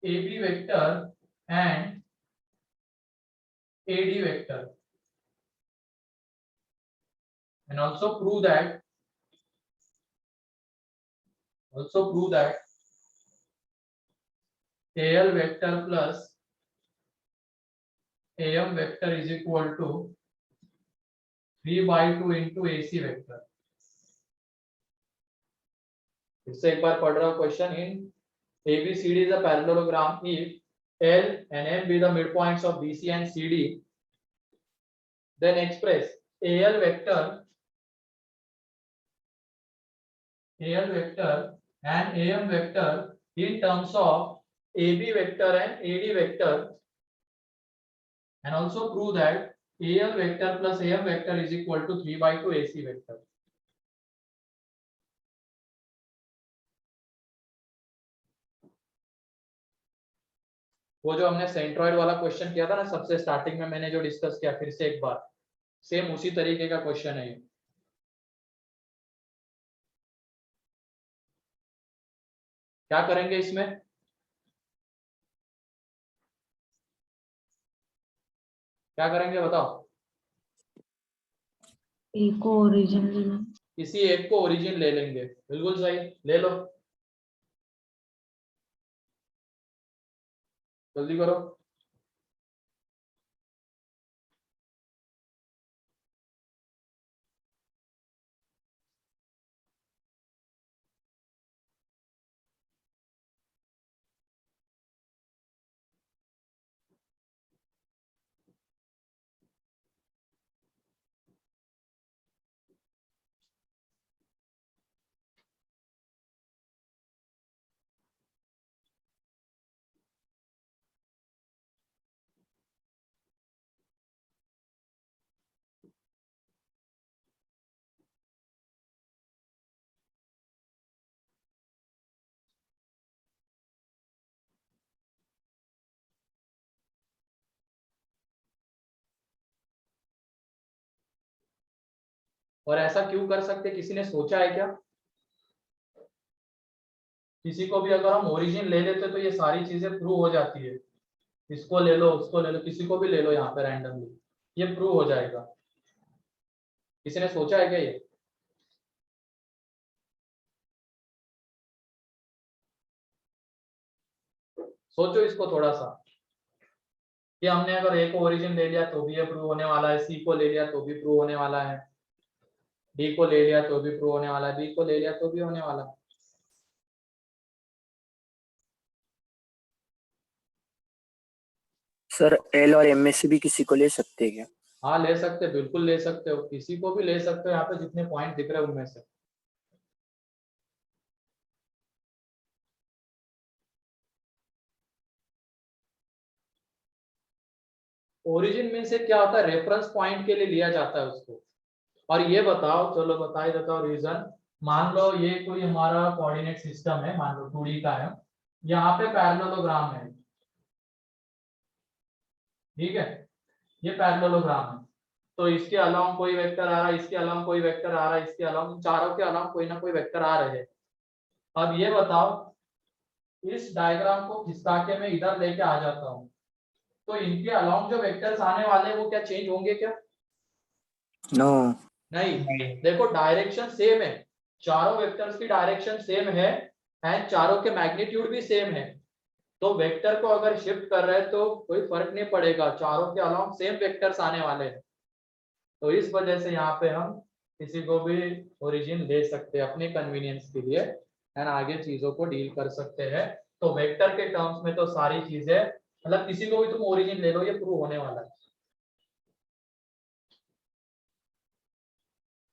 AB vector and AD vector, and also prove that AL vector plus AM vector is equal to 3/2 into AC vector. इससे एक बार पढ़ रहा हूँ question. In ABCD is a parallelogram if L and M be the midpoints of BC and CD, then express AL vector and AM vector in terms of AB vector and AD vector, and also prove that AL vector plus AM vector is equal to 3/2 AC vector. वो जो हमने centroid वाला question किया था ना सबसे starting में, मैंने जो डिस्कस किया, फिर से एक बार सेम उसी तरीके का क्वेश्चन है ये। क्या करेंगे इसमें? क्या करेंगे बताओ? एक को ओरिजिन लेना। किसी एक को ओरिजिन ले लेंगे, बिल्कुल सही, ले लो, जल्दी करो। और ऐसा क्यों कर सकते, किसी ने सोचा है क्या? किसी को भी अगर हम ओरिजिन ले लेते तो ये सारी चीजें प्रूव हो जाती है। इसको ले लो, उसको ले लो, किसी को भी ले लो यहाँ पे रैंडमली, ये प्रूव हो जाएगा। किसी ने सोचा है क्या ये? सोचो इसको थोड़ा सा, कि हमने अगर ए को ओरिजिन ले लिया तो भी ये प्रूव होने वाला है, सी को ले लिया तो भी प्रूव होने वाला है, डी को ले लिया तो भी प्रूव होने वाला है, बी को ले लिया तो भी होने वाला है। सर एल और एम में से भी किसी को ले सकते हैं क्या? हाँ ले सकते, बिल्कुल ले सकते हो, किसी को भी ले सकते हो, यहाँ पे जितने पॉइंट दिख रहे हैं उनमें से। ओरिजिन में से क्या होता है, रेफरेंस पॉइंट के लिए लिया जाता है उसको। और ये बताओ, चलो बता ही देता हूँ रीजन। मान लो ये कोई हमारा कोऑर्डिनेट सिस्टम है, मान लो 2D का है, यहाँ पे पैरेललोग्राम है, ठीक है, ये पैरेललोग्राम है। तो इसके अलावा कोई वेक्टर आ रहा है, इसके अलावा कोई वेक्टर आ रहा है, इसके अलावा, चारों के अलावा कोई ना कोई वेक्टर आ रहे हैं। अब ये बताओ, इस डायग्राम को खिसका के मैं इधर लेके आ जाता हूँ, तो इनके अलावा जो वेक्टर्स आने वाले हैं वो क्या चेंज होंगे क्या? नो। नहीं, देखो डायरेक्शन सेम है, चारों वेक्टर्स की डायरेक्शन सेम है एंड चारों के मैग्नीट्यूड भी सेम है। तो वेक्टर को अगर शिफ्ट कर रहे हैं तो कोई फर्क नहीं पड़ेगा, चारों के अलावा सेम वेक्टर्स आने वाले हैं। तो इस वजह से यहाँ पे हम किसी को भी ओरिजिन ले सकते हैं अपने कन्वीनियंस के लिए एंड आगे चीजों को डील कर सकते हैं। तो वेक्टर के टर्म्स में तो सारी चीजें, मतलब किसी को भी तुम ओरिजिन ले लो, ये प्रूव होने वाला है।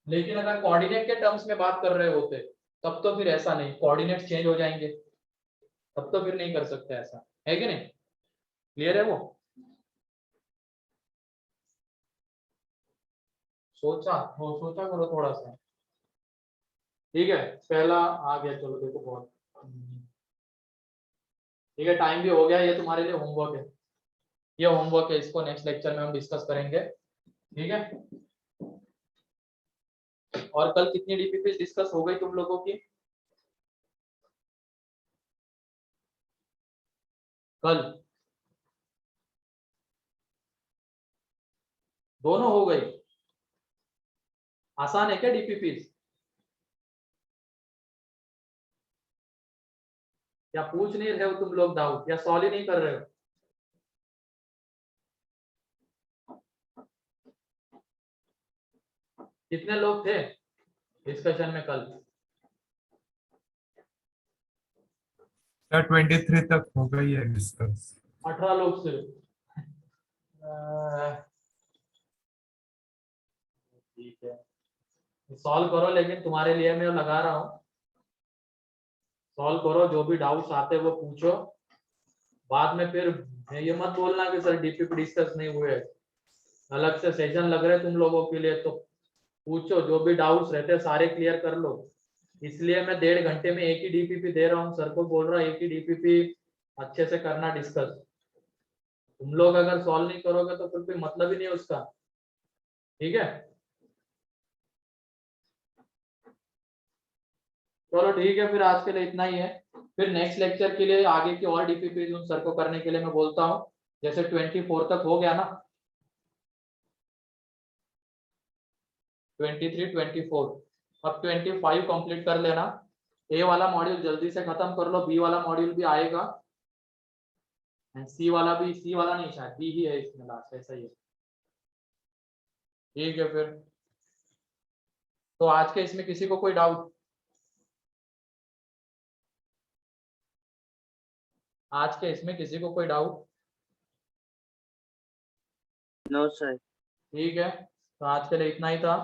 लेकिन अगर कोऑर्डिनेट के टर्म्स में बात कर रहे होते तब तो फिर ऐसा नहीं, कोऑर्डिनेट चेंज हो जाएंगे, तब तो फिर नहीं कर सकते ऐसा, है कि नहीं? क्लियर है वो? सोचा करो थोड़ा सा। ठीक है, पहला आ गया, चलो देखो बहुत ठीक है, टाइम भी हो गया, ये तुम्हारे लिए होमवर्क है, ये होमवर्क है, इसको नेक्स्ट लेक्चर में हम डिस्कस करेंगे, ठीक है। और कल कितनी डीपीपी डिस्कस हो गई तुम लोगों की? कल दोनों हो गई? आसान है क्या डीपीपी? या पूछ नहीं रहे हो तुम लोग डाउट, या सॉल्व ही नहीं कर रहे हो? कितने लोग थे डिस्कशन में कल? 23 तक हो गई है डिस्कस। 18 लोग से। ठीक है, सॉल्व करो, लेकिन तुम्हारे लिए मैं लगा रहा हूँ, सॉल्व करो, जो भी डाउट्स आते हैं वो पूछो। बाद में फिर ये मत बोलना कि सर डीपीपी डिस्कस नहीं हुए, अलग से सेशन लग रहे तुम लोगों के लिए, तो पूछो, जो भी डाउट्स रहते हैं सारे क्लियर कर लो। इसलिए मैं 1.5 घंटे में एक ही डीपीपी दे रहा हूँ, सर को बोल रहा हूँ एक ही डीपीपी अच्छे से करना डिस्कस। तुम लोग अगर सॉल्व नहीं करोगे तो फिर कोई मतलब ही नहीं है उसका, ठीक है। चलो ठीक है, फिर आज के लिए इतना ही है। फिर नेक्स्ट लेक्चर के लिए आगे की और डीपीपी उन सर को करने के लिए मैं बोलता हूँ, जैसे 24 तक हो गया ना, 23, 24, अब 25 कंप्लीट कर लेना। ए वाला मॉड्यूल जल्दी से खत्म कर लो, बी वाला मॉड्यूल भी आएगा, सी वाला भी, सी वाला नहीं शायद बी ही है इसमें लास्ट, ऐसा ही है। ठीक है फिर, तो आज के इसमें किसी को कोई डाउट? आज के इसमें किसी को कोई डाउट? No sir. ठीक है, तो आज के लिए इतना ही था।